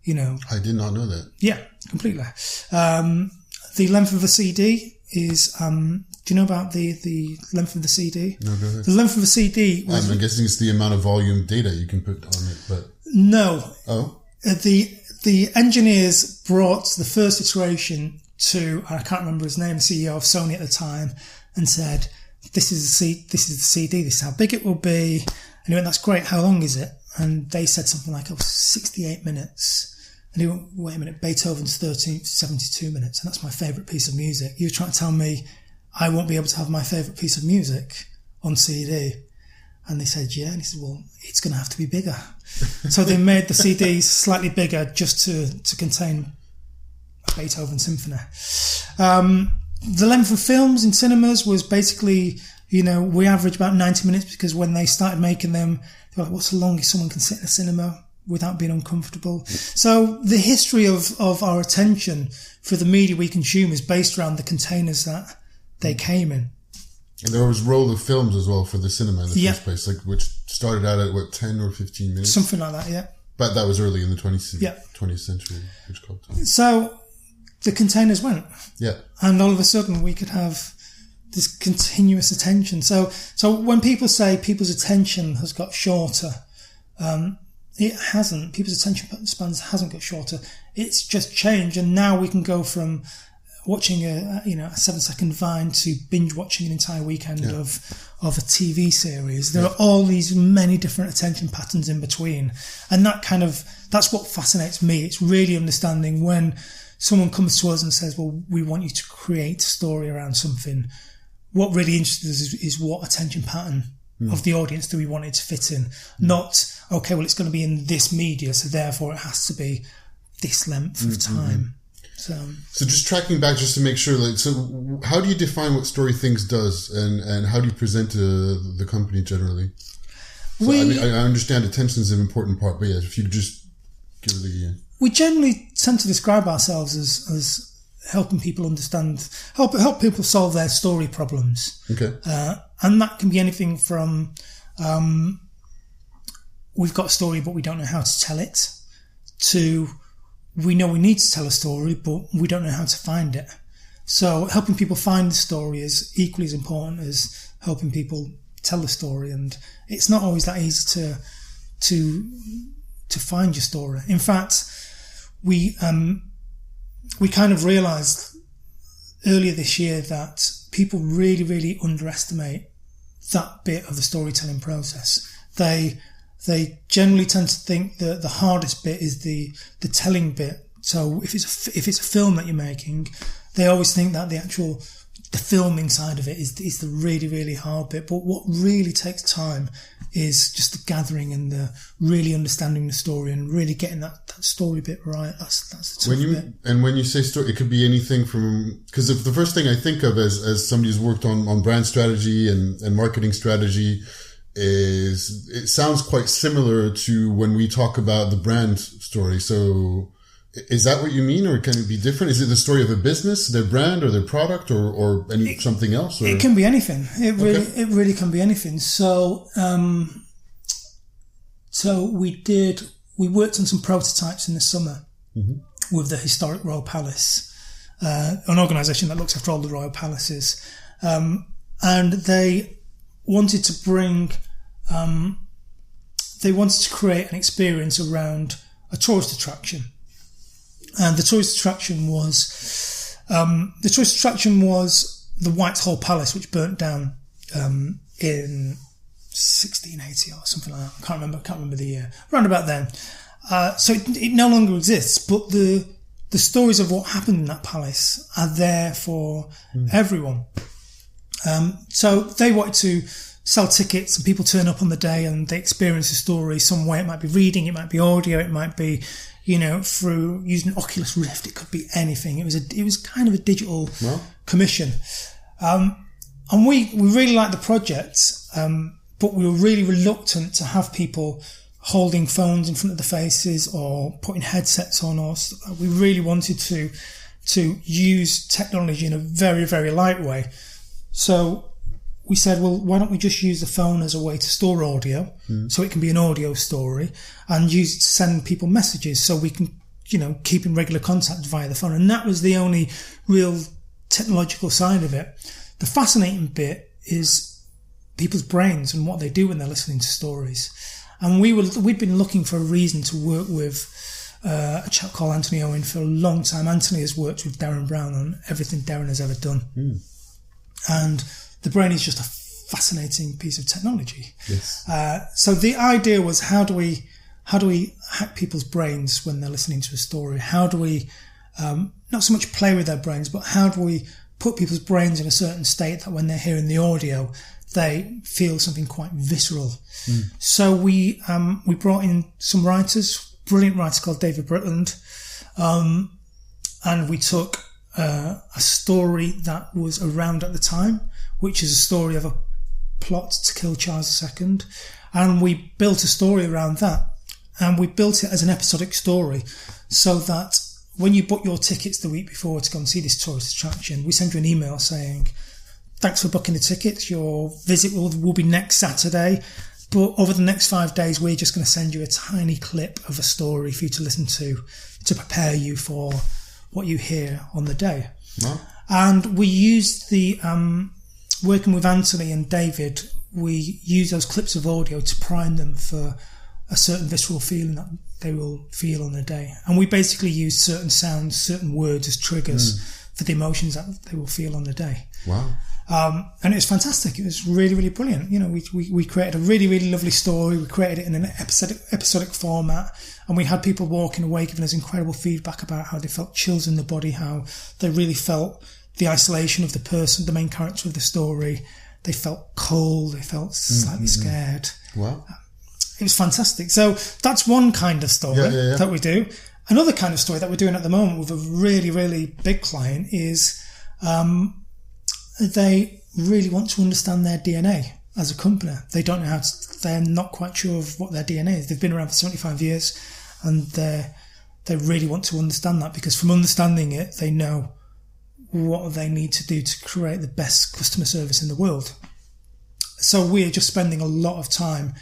you know... I did not know that. Yeah, completely. The length of a CD is... do you know about the length of the CD? No, go ahead. The length of a CD was... I'm guessing it's the amount of volume data you can put on it, but... No. Oh? The engineers brought the first iteration to, I can't remember his name, the CEO of Sony at the time, and said, this is the CD, this is how big it will be. And he went, that's great, how long is it? And they said something like, 68 minutes. And he went, wait a minute, Beethoven's 72 minutes, and that's my favourite piece of music. You're trying to tell me I won't be able to have my favourite piece of music on CD? And they said, yeah. And he said, well, it's going to have to be bigger. So they made the CDs slightly bigger just to contain a Beethoven symphony. The length of films in cinemas was basically, you know, we average about 90 minutes, because when they started making them, they were like, what's the longest someone can sit in a cinema without being uncomfortable? So the history of our attention for the media we consume is based around the containers that they came in. And there was roll of films as well for the cinema in the first place, like, which started out at 10 or 15 minutes? Something like that, yeah. But that was early in the 20th century, which called time. So the containers went. Yeah. And all of a sudden we could have this continuous attention. So when people say people's attention has got shorter, it hasn't. People's attention spans hasn't got shorter. It's just changed. And now we can go from watching a 7-second Vine to binge watching an entire weekend of a TV series. There are all these many different attention patterns in between. And that's what fascinates me. It's really understanding when someone comes to us and says, well, we want you to create a story around something. What really interests us is what attention pattern of the audience do we want it to fit in? Not, okay, well, it's going to be in this media, so therefore it has to be this length of time. So just tracking back just to make sure, like, so how do you define what Storythings does, and how do you present to the company generally? So, I understand attention is an important part, but yeah, if you just give the... We generally tend to describe ourselves as helping people understand, help people solve their story problems. Okay. And that can be anything from, we've got a story, but we don't know how to tell it. to we know we need to tell a story, but we don't know how to find it. So helping people find the story is equally as important as helping people tell the story. And it's not always that easy to find your story. In fact, we kind of realised earlier this year that people really, really underestimate that bit of the storytelling process. They generally tend to think that the hardest bit is the telling bit. So if it's a film that you're making, they always think that the filming side of it is the really, really hard bit. But what really takes time is just the gathering and the really understanding the story and really getting that story bit right. That's the tough bit. And when you say story, it could be anything from, because the first thing I think of as somebody who's worked on brand strategy and marketing strategy is it sounds quite similar to when we talk about the brand story. So is that what you mean, or can it be different? Is it the story of a business, their brand, or their product, or something else? Or? It can be anything. It really can be anything. So, we worked on some prototypes in the summer with the historic Royal Palace, an organisation that looks after all the royal palaces, and they wanted to create an experience around a tourist attraction. And the tourist attraction was the Whitehall Palace, which burnt down in 1680 or something like that. I can't remember the year. Around about then. So it no longer exists, but the stories of what happened in that palace are there for everyone. So they wanted to sell tickets, and people turn up on the day and they experience the story some way. It might be reading, it might be audio, it might be, through using Oculus Rift. It could be anything. It was kind of a digital commission. And we really liked the project, but we were really reluctant to have people holding phones in front of their faces or putting headsets on us. We really wanted to use technology in a very, very light way. So we said, well, why don't we just use the phone as a way to store audio, so it can be an audio story, and use it to send people messages so we can, keep in regular contact via the phone. And that was the only real technological side of it. The fascinating bit is people's brains and what they do when they're listening to stories. And we'd been looking for a reason to work with a chap called Anthony Owen for a long time. Anthony has worked with Darren Brown on everything Darren has ever done. And the brain is just a fascinating piece of technology. Yes. So the idea was, how do we hack people's brains when they're listening to a story? How do we not so much play with their brains, but how do we put people's brains in a certain state that when they're hearing the audio, they feel something quite visceral? So we brought in some writers, brilliant writer called David Britland, and we took a story that was around at the time, which is a story of a plot to kill Charles II. And we built a story around that. And we built it as an episodic story, so that when you book your tickets the week before to go and see this tourist attraction, we send you an email saying, thanks for booking the tickets. Your visit will be next Saturday. But over the next 5 days, we're just going to send you a tiny clip of a story for you to listen to prepare you for what you hear on the day. Wow. And we used the... working with Anthony and David, we use those clips of audio to prime them for a certain visceral feeling that they will feel on the day. And we basically use certain sounds, certain words as triggers for the emotions that they will feel on the day. Wow. And it was fantastic. It was really, really brilliant. We created a really, really lovely story. We created it in an episodic format, and we had people walking away giving us incredible feedback about how they felt chills in the body, how they really felt the isolation of the person, the main character of the story. They felt cold. They felt slightly scared. Wow. It was fantastic. So that's one kind of story that we do. Another kind of story that we're doing at the moment with a really, really big client is they really want to understand their DNA as a company. They don't know they're not quite sure of what their DNA is. They've been around for 75 years and they really want to understand that, because from understanding it, they know what they need to do to create the best customer service in the world. So we're just spending a lot of time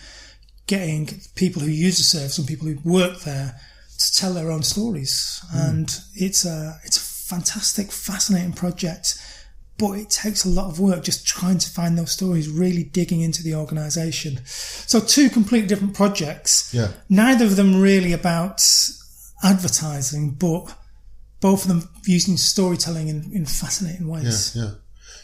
getting people who use the service and people who work there to tell their own stories. And it's a fantastic, fascinating project, but it takes a lot of work just trying to find those stories, really digging into the organisation. So 2 completely different projects. Yeah. Neither of them really about advertising, but both of them using storytelling in fascinating ways. Yeah.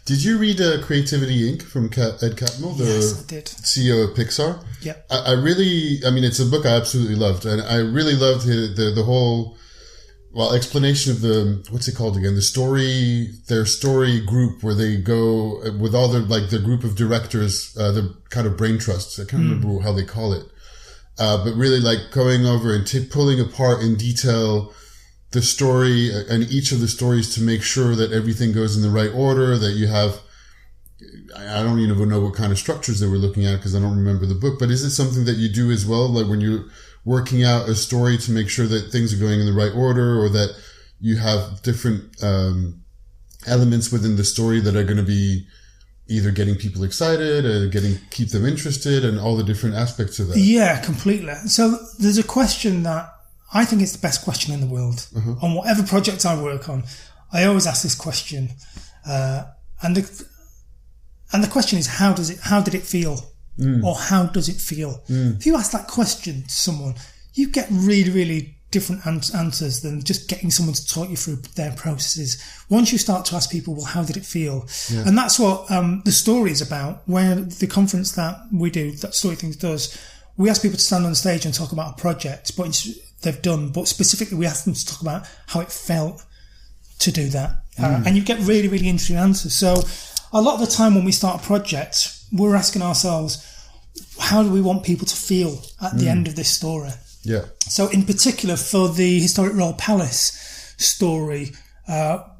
Did you read Creativity Inc. from Ed Catmull, Yes, I did. CEO of Pixar? Yeah. It's a book I absolutely loved, and I really loved the whole, explanation of what's it called again? Their story group where they go with all their group of directors, the kind of brain trusts. I can't remember how they call it. But really going over and pulling apart in detail the story and each of the stories to make sure that everything goes in the right order, that you have, I don't even know what kind of structures they were looking at because I don't remember the book, but is it something that you do as well? Like when you're working out a story to make sure that things are going in the right order, or that you have different elements within the story that are going to be either getting people excited or keep them interested, and all the different aspects of that? Yeah, completely. So there's a question that I think it's the best question in the world. On whatever project I work on, I always ask this question, and the question is, how did it feel, or how does it feel? If you ask that question to someone, you get really, really different answers than just getting someone to talk you through their processes. Once you start to ask people, well, how did it feel? Yeah. And that's what the story is about. Where the conference that we do, that Storythings does, we ask people to stand on stage and talk about a project, but they've done, but specifically we ask them to talk about how it felt to do that. And you get really, really interesting answers. So a lot of the time when we start a project, we're asking ourselves, how do we want people to feel at the end of this story? Yeah. So in particular for the Historic Royal Palace story,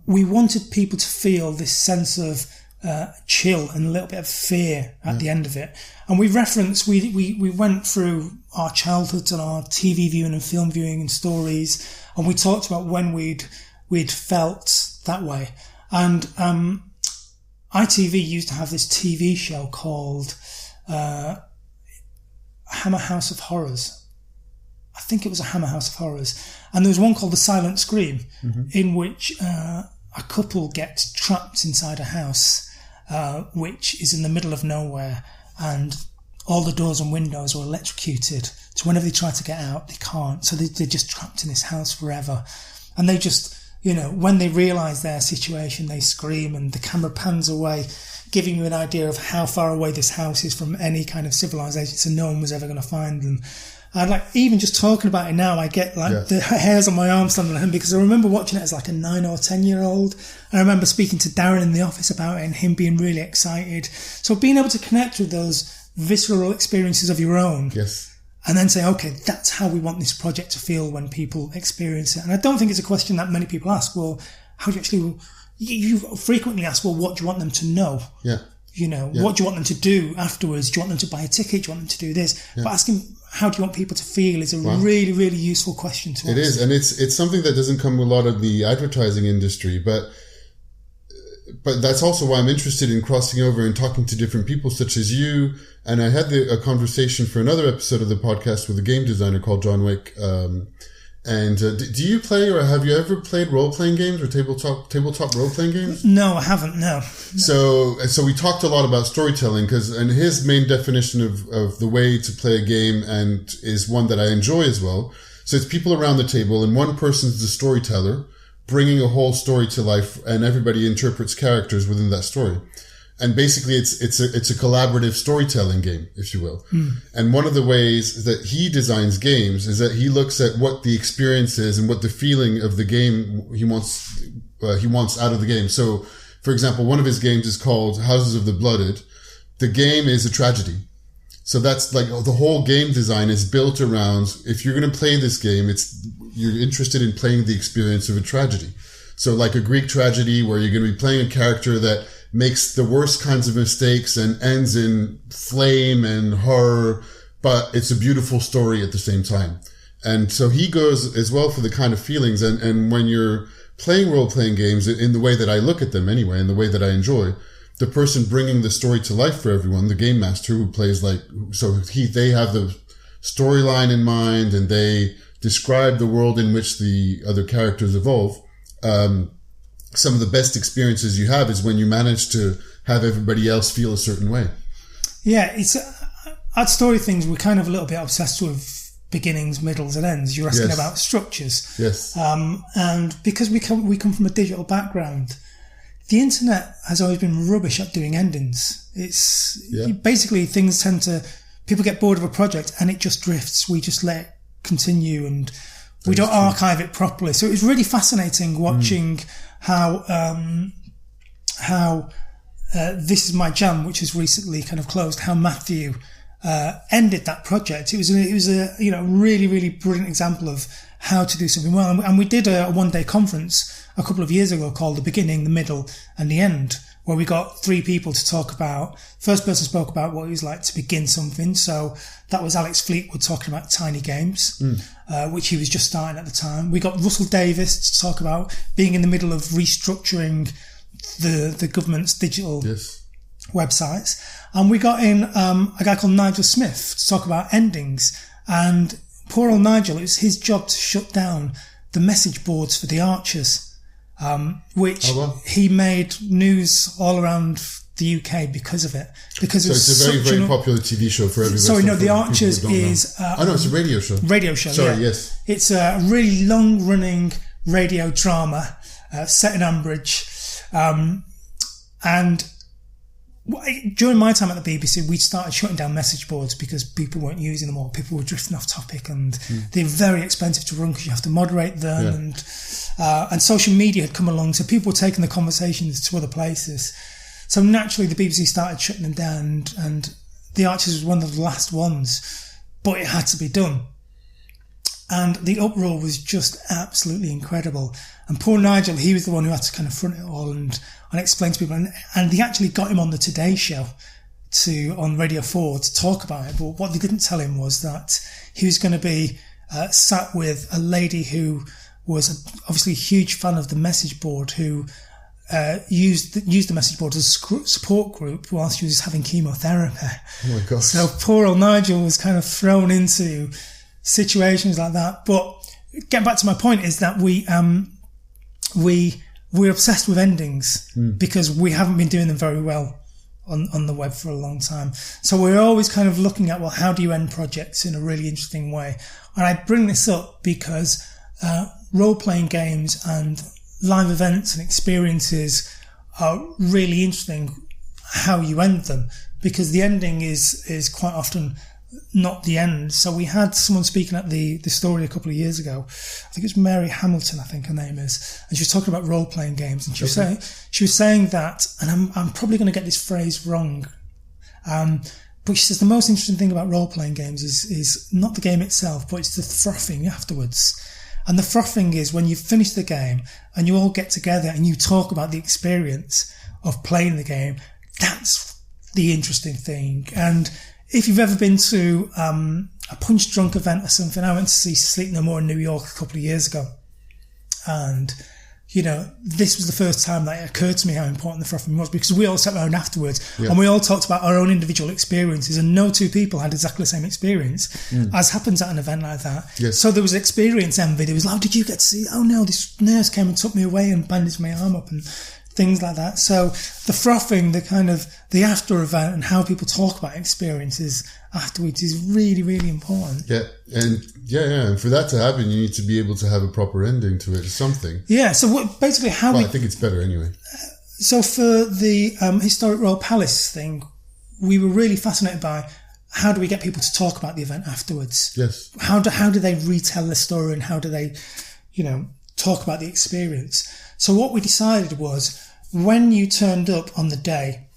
we wanted people to feel this sense of chill and a little bit of fear at the end of it. And we went through our childhoods and our TV viewing and film viewing and stories, and we talked about when we'd felt that way. And ITV used to have this TV show called Hammer House of Horrors. I think it was a Hammer House of Horrors. And there was one called The Silent Scream, in which a couple get trapped inside a house, which is in the middle of nowhere, and all the doors and windows are electrocuted. So whenever they try to get out, they can't. So they're just trapped in this house forever. And they just, when they realise their situation, they scream, and the camera pans away, giving you an idea of how far away this house is from any kind of civilization, so no one was ever going to find them. And even just talking about it now, I get the hairs on my arm standing on him, because I remember watching it as like a 9 or 10-year-old. I remember speaking to Darren in the office about it and him being really excited. So being able to connect with those visceral experiences of your own. Yes. And then say, okay, that's how we want this project to feel when people experience it. And I don't think it's a question that many people ask. Well, how do you actually... You frequently ask, well, what do you want them to know? Yeah. What do you want them to do afterwards? Do you want them to buy a ticket? Do you want them to do this? Yeah. But asking, how do you want people to feel is a really, really useful question to ask. It is. And it's something that doesn't come with a lot of the advertising industry, but that's also why I'm interested in crossing over and talking to different people such as you. And I had a conversation for another episode of the podcast with a game designer called John Wick. And do you play, or have you ever played role-playing games or tabletop role-playing games? No, I haven't, no. So we talked a lot about storytelling, and his main definition of the way to play a game, and is one that I enjoy as well. So it's people around the table, and one person's the storyteller, bringing a whole story to life, and everybody interprets characters within that story. And basically it's a collaborative storytelling game, if you will. And one of the ways that he designs games is that he looks at what the experience is and what the feeling of the game he wants out of the game. So, for example, one of his games is called Houses of the Blooded. The game is a tragedy. So that's like the whole game design is built around, if you're going to play this game, you're interested in playing the experience of a tragedy. So like a Greek tragedy where you're going to be playing a character that makes the worst kinds of mistakes and ends in flame and horror, but it's a beautiful story at the same time. And so he goes as well for the kind of feelings. And when you're playing role-playing games, in the way that I look at them anyway, in the way that I enjoy, the person bringing the story to life for everyone, the game master who plays they have the storyline in mind, and they describe the world in which the other characters evolve, some of the best experiences you have is when you manage to have everybody else feel a certain way. Yeah, it's at Storythings, we're kind of a little bit obsessed with beginnings, middles, and ends. You're asking about structures. Yes. And because we come from a digital background, the internet has always been rubbish at doing endings. It's basically things people get bored of a project and it just drifts. We just let it continue and we don't archive it properly. So it was really fascinating watching how This Is My Jam, which has recently kind of closed, how Matthew ended that project. It was a really, really brilliant example of how to do something well. And we did a one-day conference a couple of years ago called The Beginning, the Middle and the End, where we got 3 people to talk about. First person spoke about what it was like to begin something. So that was Alex Fleetwood talking about tiny games, which he was just starting at the time. We got Russell Davis to talk about being in the middle of restructuring the government's digital websites. And we got in a guy called Nigel Smith to talk about endings. And poor old Nigel, it was his job to shut down the message boards for the Archers, which he made news all around the UK because of it. Because so it's a very, very popular TV show for everybody. Sorry, no, The Archers is... no, it's a radio show. Radio show, Sorry, yes. It's a really long-running radio drama set in Ambridge. And during my time at the BBC, we started shutting down message boards because people weren't using them or people were drifting off topic, and they're very expensive to run because you have to moderate them, and social media had come along, so people were taking the conversations to other places. So naturally, the BBC started shutting them down, and The Archers was one of the last ones, but it had to be done. And the uproar was just absolutely incredible. And poor Nigel, he was the one who had to kind of front it all and explain to people. And they actually got him on the Today Show on Radio 4 to talk about it. But what they didn't tell him was that he was going to be sat with a lady who was obviously a huge fan of the message board, who used the message board as a support group while she was having chemotherapy. Oh my gosh. So poor old Nigel was kind of thrown into situations like that. But getting back to my point is that we're obsessed with endings because we haven't been doing them very well on the web for a long time. So we're always kind of looking at, well, how do you end projects in a really interesting way? And I bring this up because role-playing games and live events and experiences are really interesting how you end them, because the ending is quite often not the end. So we had someone speaking at the story a couple of years ago. I think it's Mary Hamilton, I think her name is, and she was talking about role-playing games, and she was saying that, and I'm probably going to get this phrase wrong, but she says the most interesting thing about role-playing games is not the game itself, but it's the frothing afterwards. And the frothing is when you've finished the game and you all get together and you talk about the experience of playing the game. That's the interesting thing. And if you've ever been to a Punch Drunk event or something, I went to see Sleep No More in New York a couple of years ago. And, this was the first time that it occurred to me how important the frothing was, because we all sat around afterwards and we all talked about our own individual experiences, and no two people had exactly the same experience, as happens at an event like that. Yes. So there was experience envy. There was, oh, did you get to see? Oh no, this nurse came and took me away and bandaged my arm up and things like that. So the frothing, the kind of the after event and how people talk about experiences afterwards is really, really important. Yeah. And for that to happen, you need to be able to have a proper ending to it or something. Yeah. So basically I think it's better anyway. So for the Historic Royal Palace thing, we were really fascinated by how do we get people to talk about the event afterwards? Yes. How do they retell the story, and how do they, talk about the experience? So what we decided was, when you turned up on the day,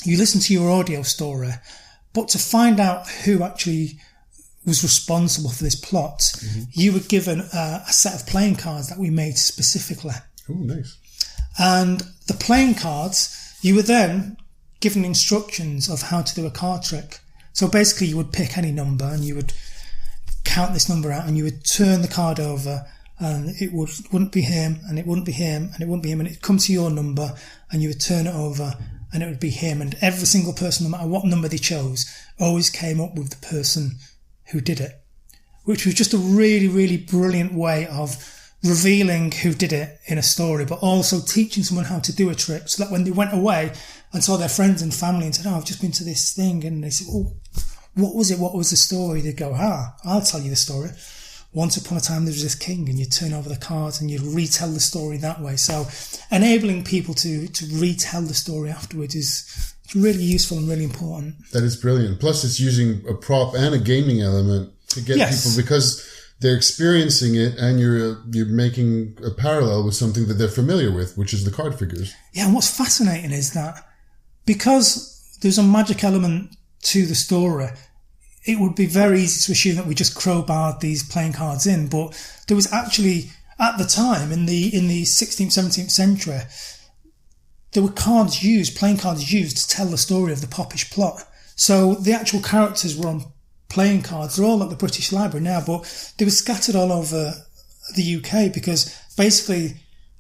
you listened to your audio story, but to find out who actually was responsible for this plot, you were given a set of playing cards that we made specifically. Oh, nice. And the playing cards, you were then given instructions of how to do a card trick. So basically you would pick any number and you would count this number out and you would turn the card over, and it wouldn't be him, and it wouldn't be him, and it wouldn't be him, and it'd come to your number and you would turn it over and it would be him. And every single person, no matter what number they chose, always came up with the person who did it. which was just a really, really brilliant way of revealing who did it in a story, but also teaching someone how to do a trick so that when they went away and saw their friends and family and said, I've just been to this thing, and they said, what was it? What was the story? They'd go, I'll tell you the story. Once upon a time, there was this king, and you'd turn over the cards and you'd retell the story that way. So enabling people to retell the story afterwards is really useful and really important. That is brilliant. Plus, it's using a prop and a gaming element to get people, because they're experiencing it, and you're making a parallel with something that they're familiar with, which is the card figures. Yeah, and what's fascinating is that because there's a magic element to the story, it would be very easy to assume that we just crowbarred these playing cards in, but there was actually, at the time, in the 16th, 17th century, there were playing cards used to tell the story of the Popish plot. So the actual characters were on playing cards. They're all at the British Library now, but they were scattered all over the UK because basically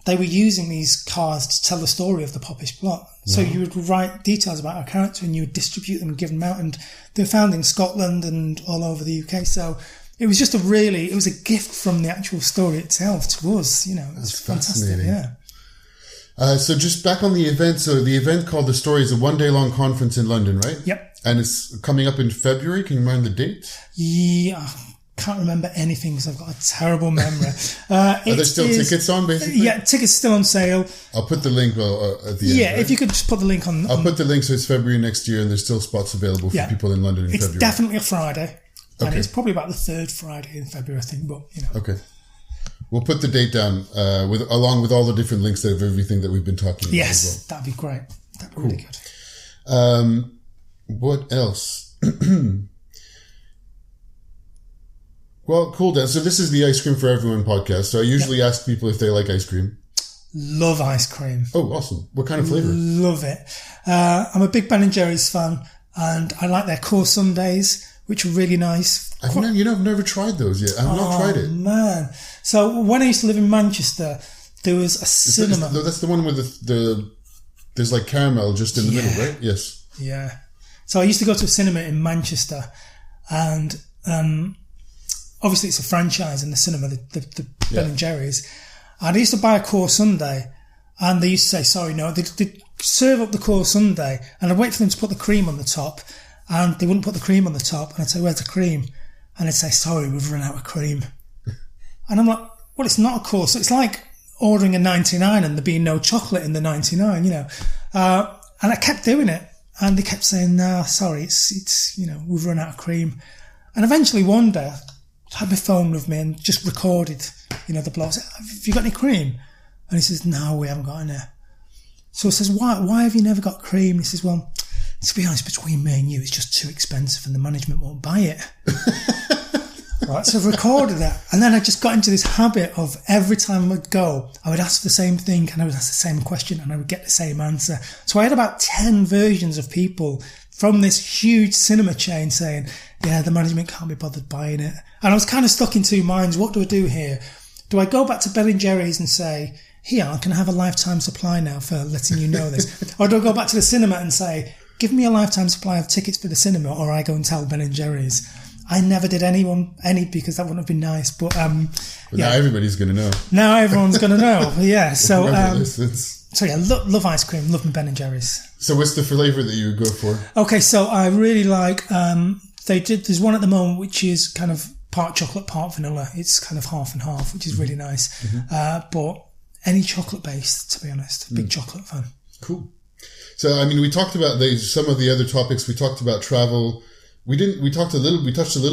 they were using these cards to tell the story of the Popish plot. So you would write details about our character and you would distribute them and give them out, and they're found in Scotland and all over the UK. So it was just it was a gift from the actual story itself to us, It's fantastic. Yeah. So just back on the event. So the event called The Story is a 1 day long conference in London, right? Yep. And it's coming up in February. Can you remember the date? Yeah. Can't remember anything because I've got a terrible memory. Are there still tickets on, basically? Yeah, tickets still on sale. I'll put the link at the end. Yeah, right? If you could just put the link on. I'll put the link, so it's February next year, and there's still spots available for people in London in February. It's definitely a Friday. Okay. And it's probably about the third Friday in February, I think, but, Okay. We'll put the date down along with all the different links of everything that we've been talking about. Yes, that'd be great. That'd be really good. What else? Well, cool, Dan. So this is the Ice Cream for Everyone podcast. So I usually ask people if they like ice cream. Love ice cream. Oh, awesome. What kind of flavor? Love it. I'm a big Ben & Jerry's fan, and I like their core sundaes, which are really nice. I've never tried those yet. I've not tried it. Oh, man. So when I used to live in Manchester, there was a cinema. That's the one with there's like caramel just in the middle, right? Yes. Yeah. So I used to go to a cinema in Manchester, and obviously it's a franchise in the cinema, the Ben & Jerry's. And I used to buy a core sundae, and they used to say, sorry, no, they'd serve up the core sundae, and I'd wait for them to put the cream on the top, and they wouldn't put the cream on the top, and I'd say, where's the cream? And they'd say, sorry, we've run out of cream. And I'm like, well, it's not a core. So it's like ordering a 99 and there being no chocolate in the 99, And I kept doing it, and they kept saying, no, sorry, it's we've run out of cream. And eventually one day, I had my phone with me and just recorded, the bloke. I said, have you got any cream? And he says, no, we haven't got any. So I says, why have you never got cream? He says, well, to be honest, between me and you, it's just too expensive and the management won't buy it. Right, so I've recorded that. And then I just got into this habit of every time I'd go, I would ask the same thing and I would ask the same question and I would get the same answer. So I had about 10 versions of people from this huge cinema chain saying, yeah, the management can't be bothered buying it. And I was kind of stuck in two minds. What do I do here? Do I go back to Ben & Jerry's and say, here, I can have a lifetime supply now for letting you know this? Or do I go back to the cinema and say, give me a lifetime supply of tickets for the cinema, or I go and tell Ben & Jerry's? I never did any because that wouldn't have been nice. But now everybody's going to know. Now everyone's going to know. Yeah. So love ice cream. Love my Ben & Jerry's. So what's the flavor that you would go for? Okay, so I really like. There's one at the moment which is kind of part chocolate, part vanilla. It's kind of half and half, which is really nice. Mm-hmm. But any chocolate based, to be honest, big chocolate fan. Cool. So I mean, we talked about some of the other topics. We talked about travel. We touched a little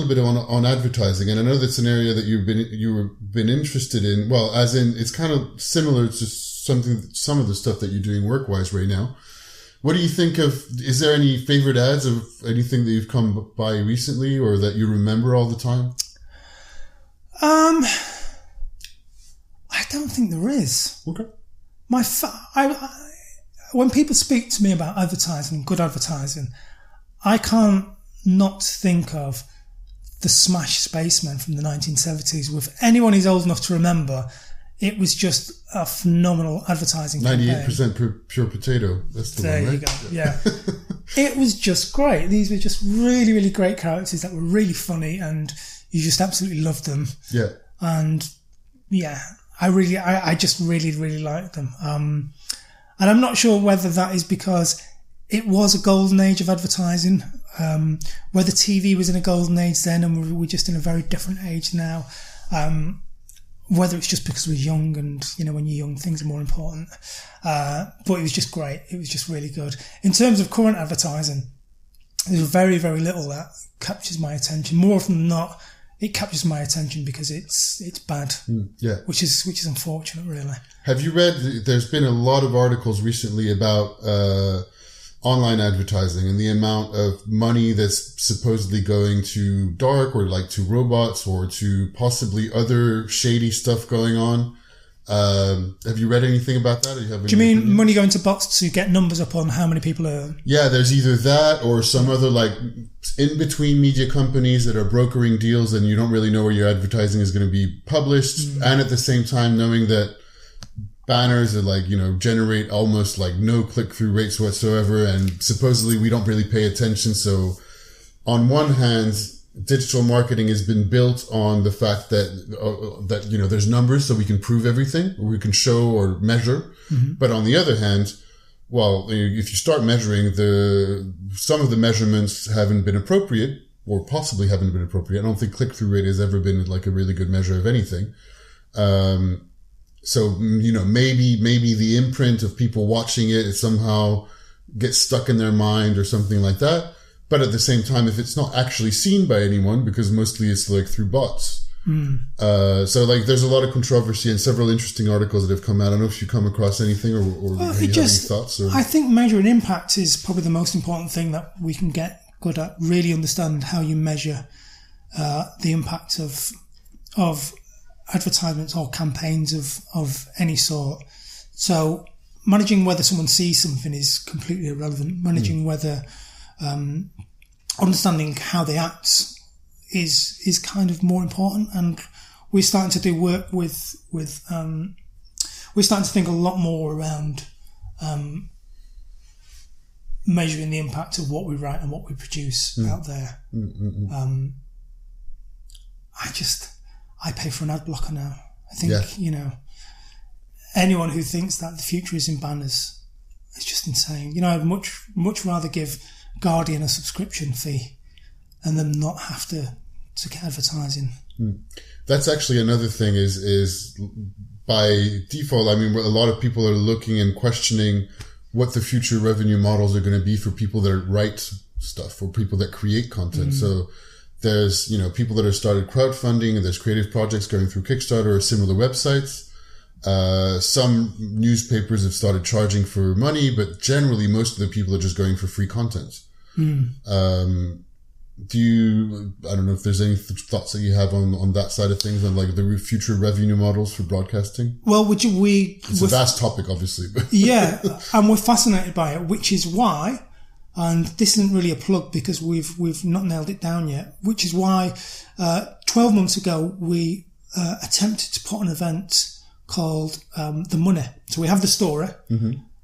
bit on advertising, and I know that's an area that you've been interested in. Well, as in, it's kind of similar to some of the stuff that you're doing work-wise right now. What do you think of, is there any favorite ads of anything that you've come by recently or that you remember all the time? I don't think there is. Okay. When people speak to me about advertising, good advertising, I can't not think of the Smash Spaceman from the 1970s. With anyone who's old enough to remember, it was just a phenomenal advertising 98% pure potato. That's the one, right? There you go. Yeah. It was just great. These were just really, really great characters that were really funny, and you just absolutely love them. Yeah. And yeah, I just really, really like them. And I'm not sure whether that is because it was a golden age of advertising, whether TV was in a golden age then and we're just in a very different age now. Whether it's just because we're young and, when you're young, things are more important. But it was just great. It was just really good. In terms of current advertising, there's very, very little that captures my attention. More often than not, it captures my attention because it's bad. Yeah. Which is unfortunate, really. Have you read, there's been a lot of articles recently about online advertising and the amount of money that's supposedly going to dark or like to robots or to possibly other shady stuff going on. Have you read anything about that? Or do you mean money going to bots to get numbers up on how many people are? Yeah, there's either that or some other like in between media companies that are brokering deals and you don't really know where your advertising is going to be published. And at the same time knowing that banners that like, generate almost like no click-through rates whatsoever. And supposedly we don't really pay attention. So on one hand, digital marketing has been built on the fact that there's numbers so we can prove everything or we can show or measure. But on the other hand, well, if you start measuring some of the measurements haven't been appropriate or possibly haven't been appropriate. I don't think click-through rate has ever been like a really good measure of anything. So, maybe the imprint of people watching it somehow gets stuck in their mind or something like that. But at the same time, if it's not actually seen by anyone, because mostly it's like through bots. So like there's a lot of controversy and several interesting articles that have come out. I don't know if you come across anything or have you any thoughts? Or? I think measuring impact is probably the most important thing that we can get good at. Really understand how you measure the impact of advertisements or campaigns of any sort. So managing whether someone sees something is completely irrelevant. Managing whether understanding how they act is kind of more important. And we're starting to do work with we're starting to think a lot more around measuring the impact of what we write and what we produce out there. I pay for an ad blocker now. I think, anyone who thinks that the future is in banners, it's just insane. I'd much rather give Guardian a subscription fee and them not have to get advertising. That's actually another thing is by default, I mean, a lot of people are looking and questioning what the future revenue models are going to be for people that write stuff or people that create content. So there's, people that have started crowdfunding and there's creative projects going through Kickstarter or similar websites. Some newspapers have started charging for money, but generally most of the people are just going for free content. I don't know if there's any thoughts that you have on that side of things, on like the future revenue models for broadcasting? Well, it's a vast topic, obviously. Yeah, and we're fascinated by it, which is why, and this isn't really a plug because we've not nailed it down yet, which is why 12 months ago we attempted to put an event called The Money. So we have the story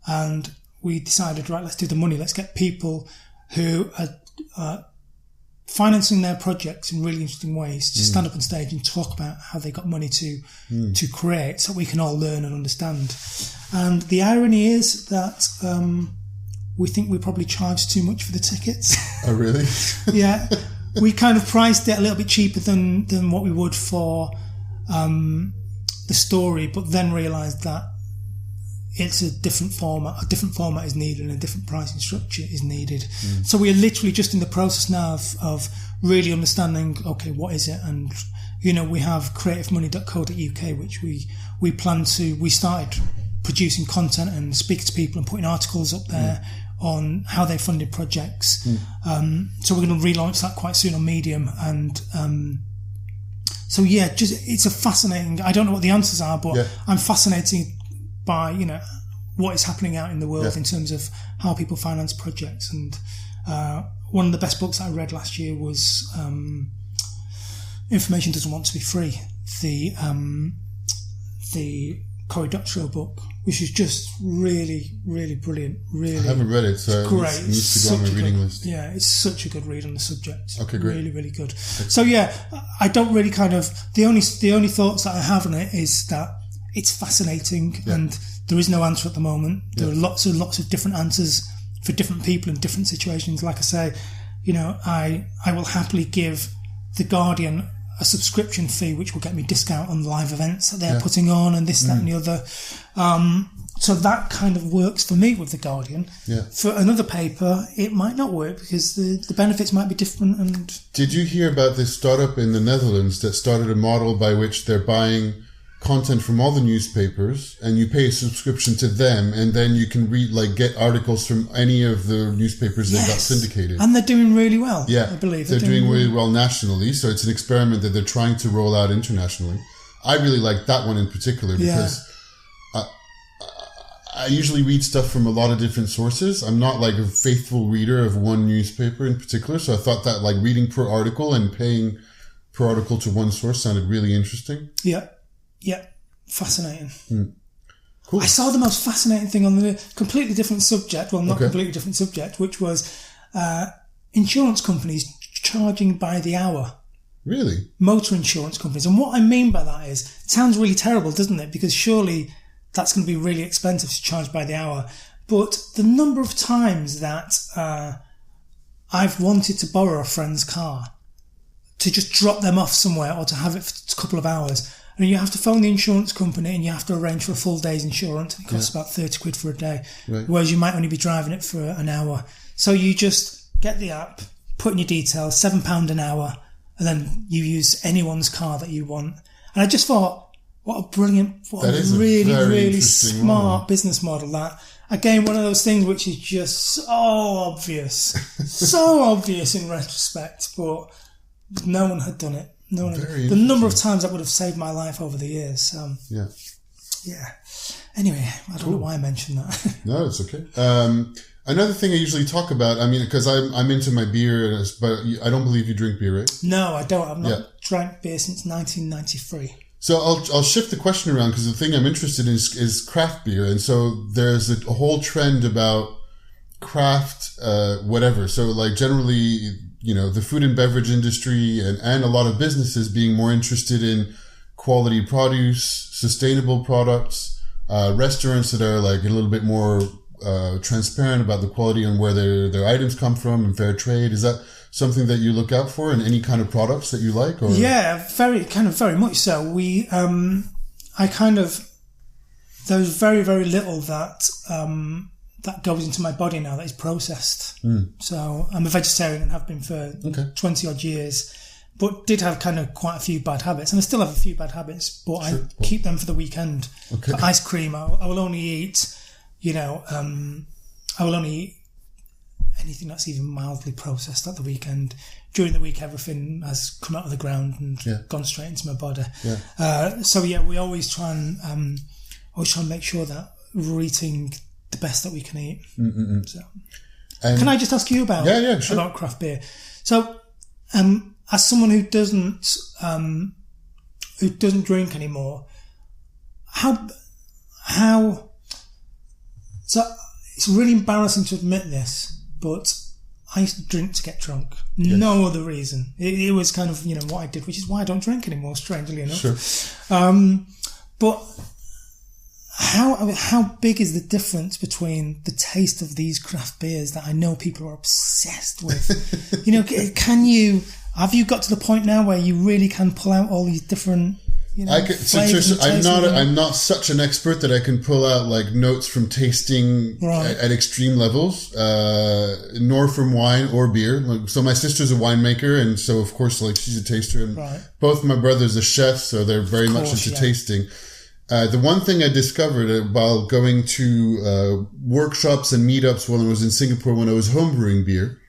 and we decided, right, let's do the money. Let's get people who are financing their projects in really interesting ways to stand up on stage and talk about how they got money to create so we can all learn and understand. And the irony is that we think we probably charged too much for the tickets. Oh, really? Yeah. We kind of priced it a little bit cheaper than what we would for the story, but then realised that it's a different format. A different format is needed and a different pricing structure is needed. So we are literally just in the process now of really understanding, okay, what is it? And, we have creativemoney.co.uk, which we started producing content and speaking to people and putting articles up there on how they funded projects. So we're going to relaunch that quite soon on Medium. And, so yeah, it's a fascinating, I don't know what the answers are, but I'm fascinated by, what is happening out in the world in terms of how people finance projects. And one of the best books I read last year was Information Doesn't Want to Be Free, the Cory Doctorow book, which is just really, really brilliant. Really, I haven't read it, so great. It needs to go on my reading list. Yeah, it's such a good read on the subject. Okay, great. Really, really good. So yeah, I don't really the only thoughts that I have on it is that it's fascinating, and there is no answer at the moment. There are lots of different answers for different people in different situations. Like I say, I will happily give The Guardian a subscription fee, which will get me discount on live events that they're putting on, and this, that, and the other. So that kind of works for me with The Guardian. Yeah. For another paper, it might not work because the benefits might be different. And did you hear about this startup in the Netherlands that started a model by which they're buying content from all the newspapers, and you pay a subscription to them, and then you can get articles from any of the newspapers that got syndicated. And they're doing really well. Yeah, I believe they're doing really well nationally. So it's an experiment that they're trying to roll out internationally. I really like that one in particular because I usually read stuff from a lot of different sources. I'm not like a faithful reader of one newspaper in particular. So I thought that reading per article and paying per article to one source sounded really interesting. Yeah. Yeah, fascinating. Cool. I saw the most fascinating thing on the completely different subject. Well, not completely different subject, which was insurance companies charging by the hour. Really? Motor insurance companies. And what I mean by that is, it sounds really terrible, doesn't it? Because surely that's going to be really expensive to charge by the hour. But the number of times that I've wanted to borrow a friend's car to just drop them off somewhere or to have it for a couple of hours. And you have to phone the insurance company and you have to arrange for a full day's insurance. It costs about 30 quid for a day, whereas you might only be driving it for an hour. So you just get the app, put in your details, £7 an hour, and then you use anyone's car that you want. And I just thought, what a really, really smart business model that. Again, one of those things which is just so obvious, so obvious in retrospect, but no one had done it. No, the number of times that would have saved my life over the years. Yeah. Anyway, I don't know why I mentioned that. No, it's okay. Another thing I usually talk about, because I'm into my beer, but I don't believe you drink beer, right? No, I don't. I've not drank beer since 1993. So I'll shift the question around because the thing I'm interested in is craft beer, and so there's a whole trend about craft whatever. So generally, the food and beverage industry and a lot of businesses being more interested in quality produce, sustainable products, restaurants that are a little bit more transparent about the quality and where their items come from and fair trade. Is that something that you look out for in any kind of products that you like? Or? Yeah, very much so. There's very, very little that goes into my body now that is processed. So I'm a vegetarian and have been for 20 odd years, but did have quite a few bad habits, and I still have a few bad habits, but I keep them for the weekend. For ice cream, I will only eat, I will only eat anything that's even mildly processed at the weekend. During the week, everything has come out of the ground and gone straight into my body. We always try and make sure that we're eating the best that we can eat. So, can I just ask you about about craft beer? So, as someone who doesn't drink anymore, how so it's really embarrassing to admit this, but I used to drink to get drunk. No other reason. It was what I did, which is why I don't drink anymore, strangely enough. But how big is the difference between the taste of these craft beers that I know people are obsessed with? Have you got to the point now where you really can pull out all these different I'm not such an expert that I can pull out notes from tasting at extreme levels, nor from wine or beer. So my sister's a winemaker, and so of course she's a taster, and both my brothers are chefs, so they're very much into tasting. The one thing I discovered while going to workshops and meetups when I was in Singapore when I was homebrewing beer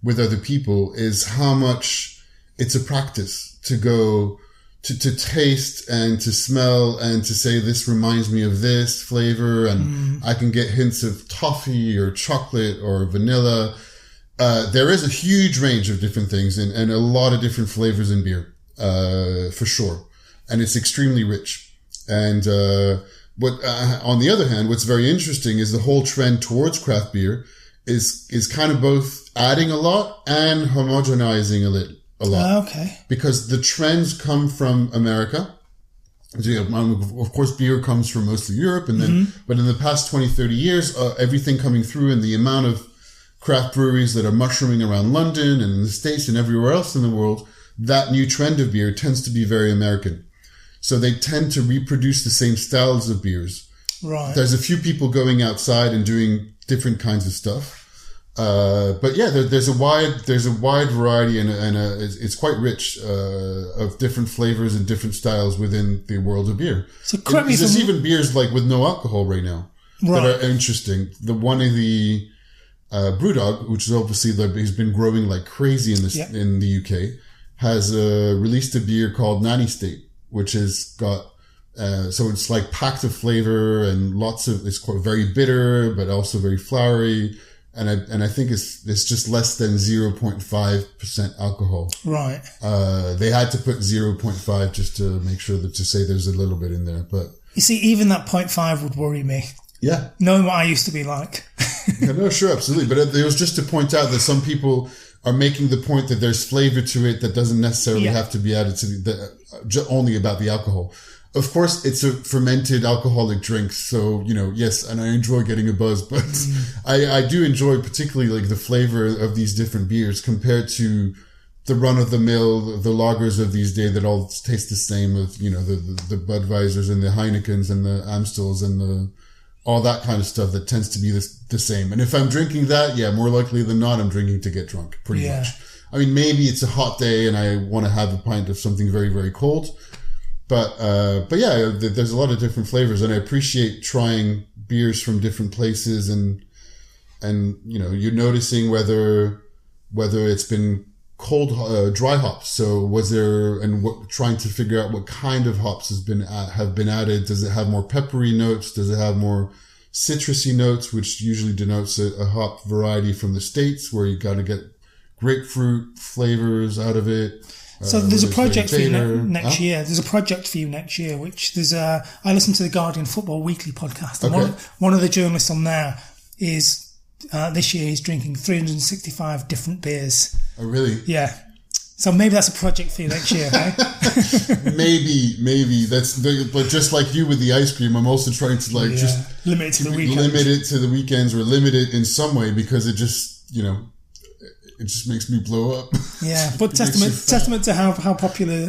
with other people is how much it's a practice to go to taste and to smell and to say this reminds me of this flavor, and I can get hints of toffee or chocolate or vanilla. There is a huge range of different things and a lot of different flavors in beer, for sure. And it's extremely rich. And On the other hand, what's very interesting is the whole trend towards craft beer is kind of both adding a lot and homogenizing a lot. Okay. Because the trends come from America. Of course, beer comes from mostly Europe, and then, but in the past 20, 30 years, everything coming through and the amount of craft breweries that are mushrooming around London and in the States and everywhere else in the world, that new trend of beer tends to be very American. So they tend to reproduce the same styles of beers. Right. There's a few people going outside and doing different kinds of stuff. But yeah, there's a wide variety and it's quite rich, of different flavors and different styles within the world of beer. So correct me if there's even beers like with no alcohol right now that are interesting. One of the, Brewdog, which is obviously has been growing like crazy in the UK, has, released a beer called Nanny State, which has got, so it's like packed of flavor and it's quite very bitter, but also very flowery. And I think it's just less than 0.5% alcohol. Right. They had to put 0.5 just to make sure to say there's a little bit in there, but. You see, even that 0.5 would worry me. Yeah. Knowing what I used to be like. Yeah, no, sure, absolutely. But it was just to point out that some people are making the point that there's flavor to it that doesn't necessarily have to be added to only about the alcohol. Of course, it's a fermented alcoholic drink. So, yes, and I enjoy getting a buzz, but I do enjoy particularly like the flavor of these different beers compared to the run of the mill, the lagers of these days that all taste the same of, the Budweisers and the Heinekens and the Amstels and all that kind of stuff that tends to be the same. And if I'm drinking that, more likely than not, I'm drinking to get drunk pretty much. I mean, maybe it's a hot day and I want to have a pint of something very, very cold. But yeah, there's a lot of different flavors and I appreciate trying beers from different places and you're noticing whether it's been cold, dry hops. So trying to figure out what kind of hops have been added. Does it have more peppery notes? Does it have more citrusy notes, which usually denotes a hop variety from the States where you got to get grapefruit flavors out of it. So there's a project for you next year. There's a project for you next year, which I listen to the Guardian Football Weekly podcast. And one of the journalists on there is, this year he's drinking 365 different beers. Oh, really? Yeah. So maybe that's a project for you next year, right? Maybe. But just like you with the ice cream, I'm also trying to just limit it to the weekends. Limit it to the weekends or limit it in some way because it just, it just makes me blow up. Yeah, but testament to how popular,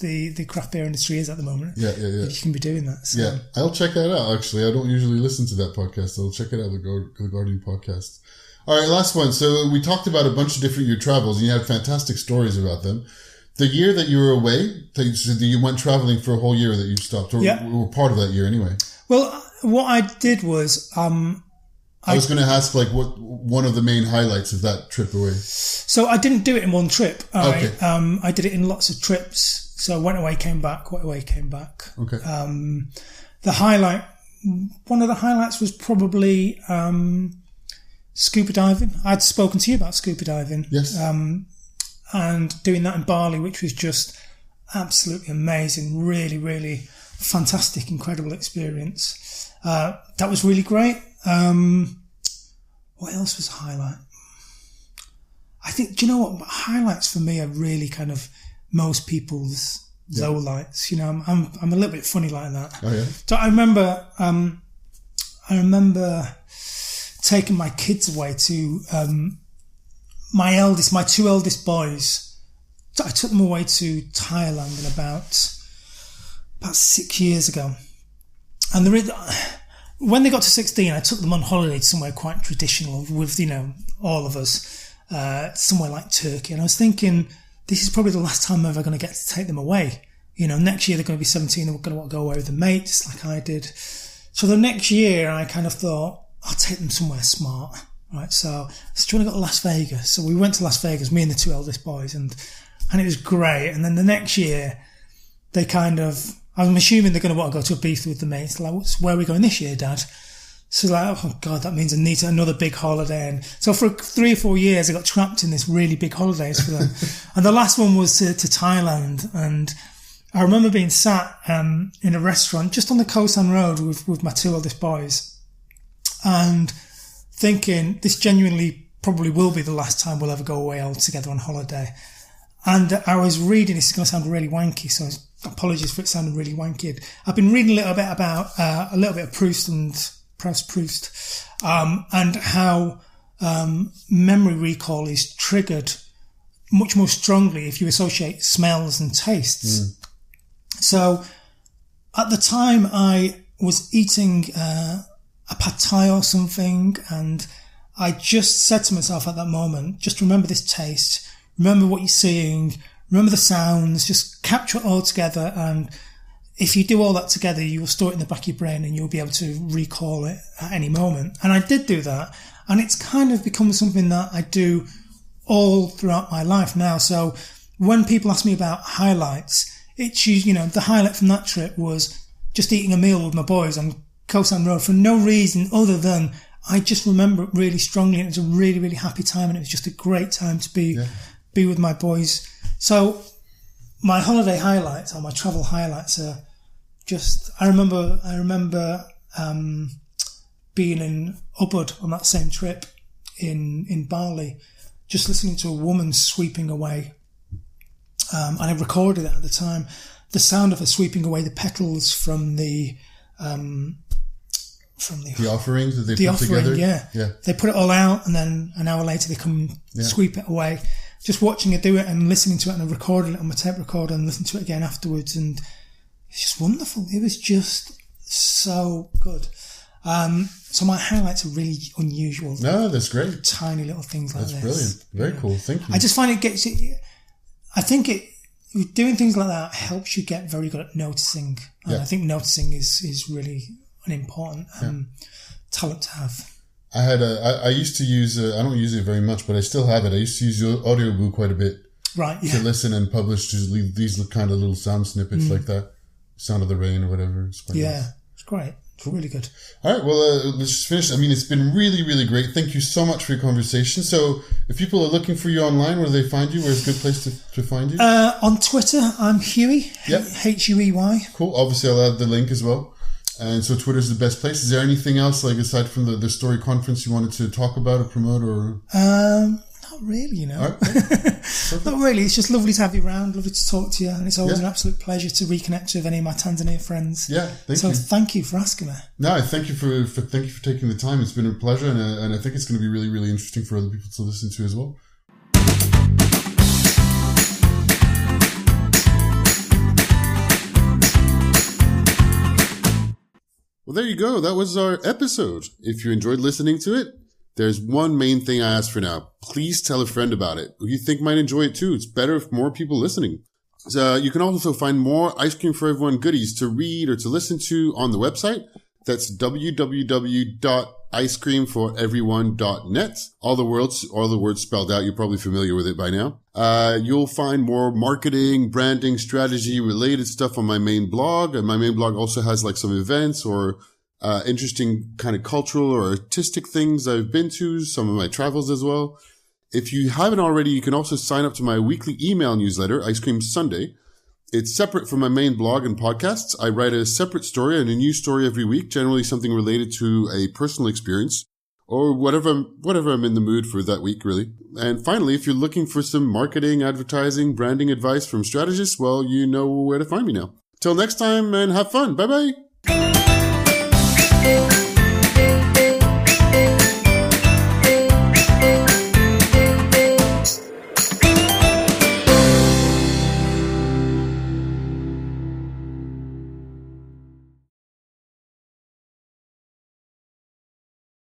the craft beer industry is at the moment. Yeah. You can be doing that. So. Yeah, I'll check that out, actually. I don't usually listen to that podcast. I'll check it out, the Guardian podcast. All right, last one. So we talked about a bunch of different year travels, and you had fantastic stories about them. The year that you were away, you went traveling for a whole year that you stopped, or were part of that year anyway. Well, what I did was... I was going to ask, what one of the main highlights of that trip away. So I didn't do it in one trip. Okay. I did it in lots of trips. So I went away, came back, went away, came back. Okay. One of the highlights was probably scuba diving. I'd spoken to you about scuba diving. Yes. And doing that in Bali, which was just absolutely amazing. Really, really fantastic, incredible experience. That was really great. What else was a highlight? I think, do you know what? Highlights for me are really kind of most people's lowlights. I'm a little bit funny like that. Oh, yeah? So I remember taking my kids away to, my two eldest boys. I took them away to Thailand in about 6 years ago. And when they got to 16, I took them on holiday to somewhere quite traditional with, all of us, somewhere like Turkey. And I was thinking, this is probably the last time I'm ever going to get to take them away. Next year they're going to be 17, they're going to want to go away with their mates like I did. So the next year I kind of thought, I'll take them somewhere smart, right? So do you want to go to Las Vegas? So we went to Las Vegas, me and the two eldest boys, and it was great. And then the next year they I'm assuming they're going to want to go to Ibiza with the mates. Like, where are we going this year, Dad? So oh God, that means I need another big holiday. And so for 3 or 4 years, I got trapped in this really big holidays for them. And the last one was to Thailand. And I remember being sat in a restaurant just on the Kosan Road with my two oldest boys and thinking this genuinely probably will be the last time we'll ever go away all together on holiday. And I was reading, this is going to sound really wanky, so apologies for it sounding really wanky. I've been reading a little bit about a little bit of Proust and Proust, and how memory recall is triggered much more strongly if you associate smells and tastes. So at the time I was eating a pad thai or something, and I just said to myself at that moment, just remember this taste, remember what you're seeing, remember the sounds, just capture it all together, and if you do all that together, you will store it in the back of your brain and you'll be able to recall it at any moment. And I did do that, and it's kind of become something that I do all throughout my life now. So when people ask me about highlights, it's, you know, the highlight from that trip was just eating a meal with my boys on Kosan Road for no reason other than I just remember it really strongly, and it was a really, really happy time, and it was just a great time to be with my boys. So my holiday highlights or my travel highlights are just, I remember being in Ubud on that same trip in Bali, just listening to a woman sweeping away. And I recorded it at the time. The sound of her sweeping away the petals from the offerings that they put together. Yeah. They put it all out, and then an hour later they come sweep it away. Just watching her do it and listening to it, and I recorded it on my tape recorder and listened to it again afterwards, and it's just wonderful. It was just so good. So my highlights are really unusual. No, that's great. Tiny little things like this. That's brilliant. Very cool. Thank you. I just find I think doing things like that helps you get very good at noticing. And I think noticing is really an important talent to have. I used to use, I don't use it very much, but I still have it. I used to use Audioboo quite a bit. Right, to listen and publish these kind of little sound snippets like that. Sound of the Rain or whatever. It's quite nice. It's great. It's really good. All right, well, let's just finish. I mean, it's been really, really great. Thank you so much for your conversation. So if people are looking for you online, where do they find you? Where's a good place to find you? On Twitter, I'm Huey. Huey. Cool. Obviously, I'll add the link as well. And so Twitter's the best place. Is there anything else, like aside from the story conference, you wanted to talk about or promote, or? Not really, you know. Right. Not really. It's just lovely to have you around, lovely to talk to you, and it's always an absolute pleasure to reconnect with any of my Tanzania friends. Yeah, thank you. So thank you for asking me. No, thank you for taking the time. It's been a pleasure, and I think it's going to be really, really interesting for other people to listen to as well. Well, there you go. That was our episode. If you enjoyed listening to it, there's one main thing I ask for now. Please tell a friend about it who you think might enjoy it too. It's better if more people listening. So you can also find more Ice Cream for Everyone goodies to read or to listen to on the website. That's www.icecreamforeveryone.net. All the words spelled out. You're probably familiar with it by now. You'll find more marketing, branding, strategy related stuff on my main blog. And my main blog also has like some events or interesting kind of cultural or artistic things I've been to, some of my travels as well. If you haven't already, you can also sign up to my weekly email newsletter, Ice Cream Sunday. It's separate from my main blog and podcasts. I write a separate story and a new story every week, generally something related to a personal experience or whatever I'm in the mood for that week, really. And finally, if you're looking for some marketing, advertising, branding advice from strategists, well, you know where to find me now. Till next time, and have fun. Bye-bye.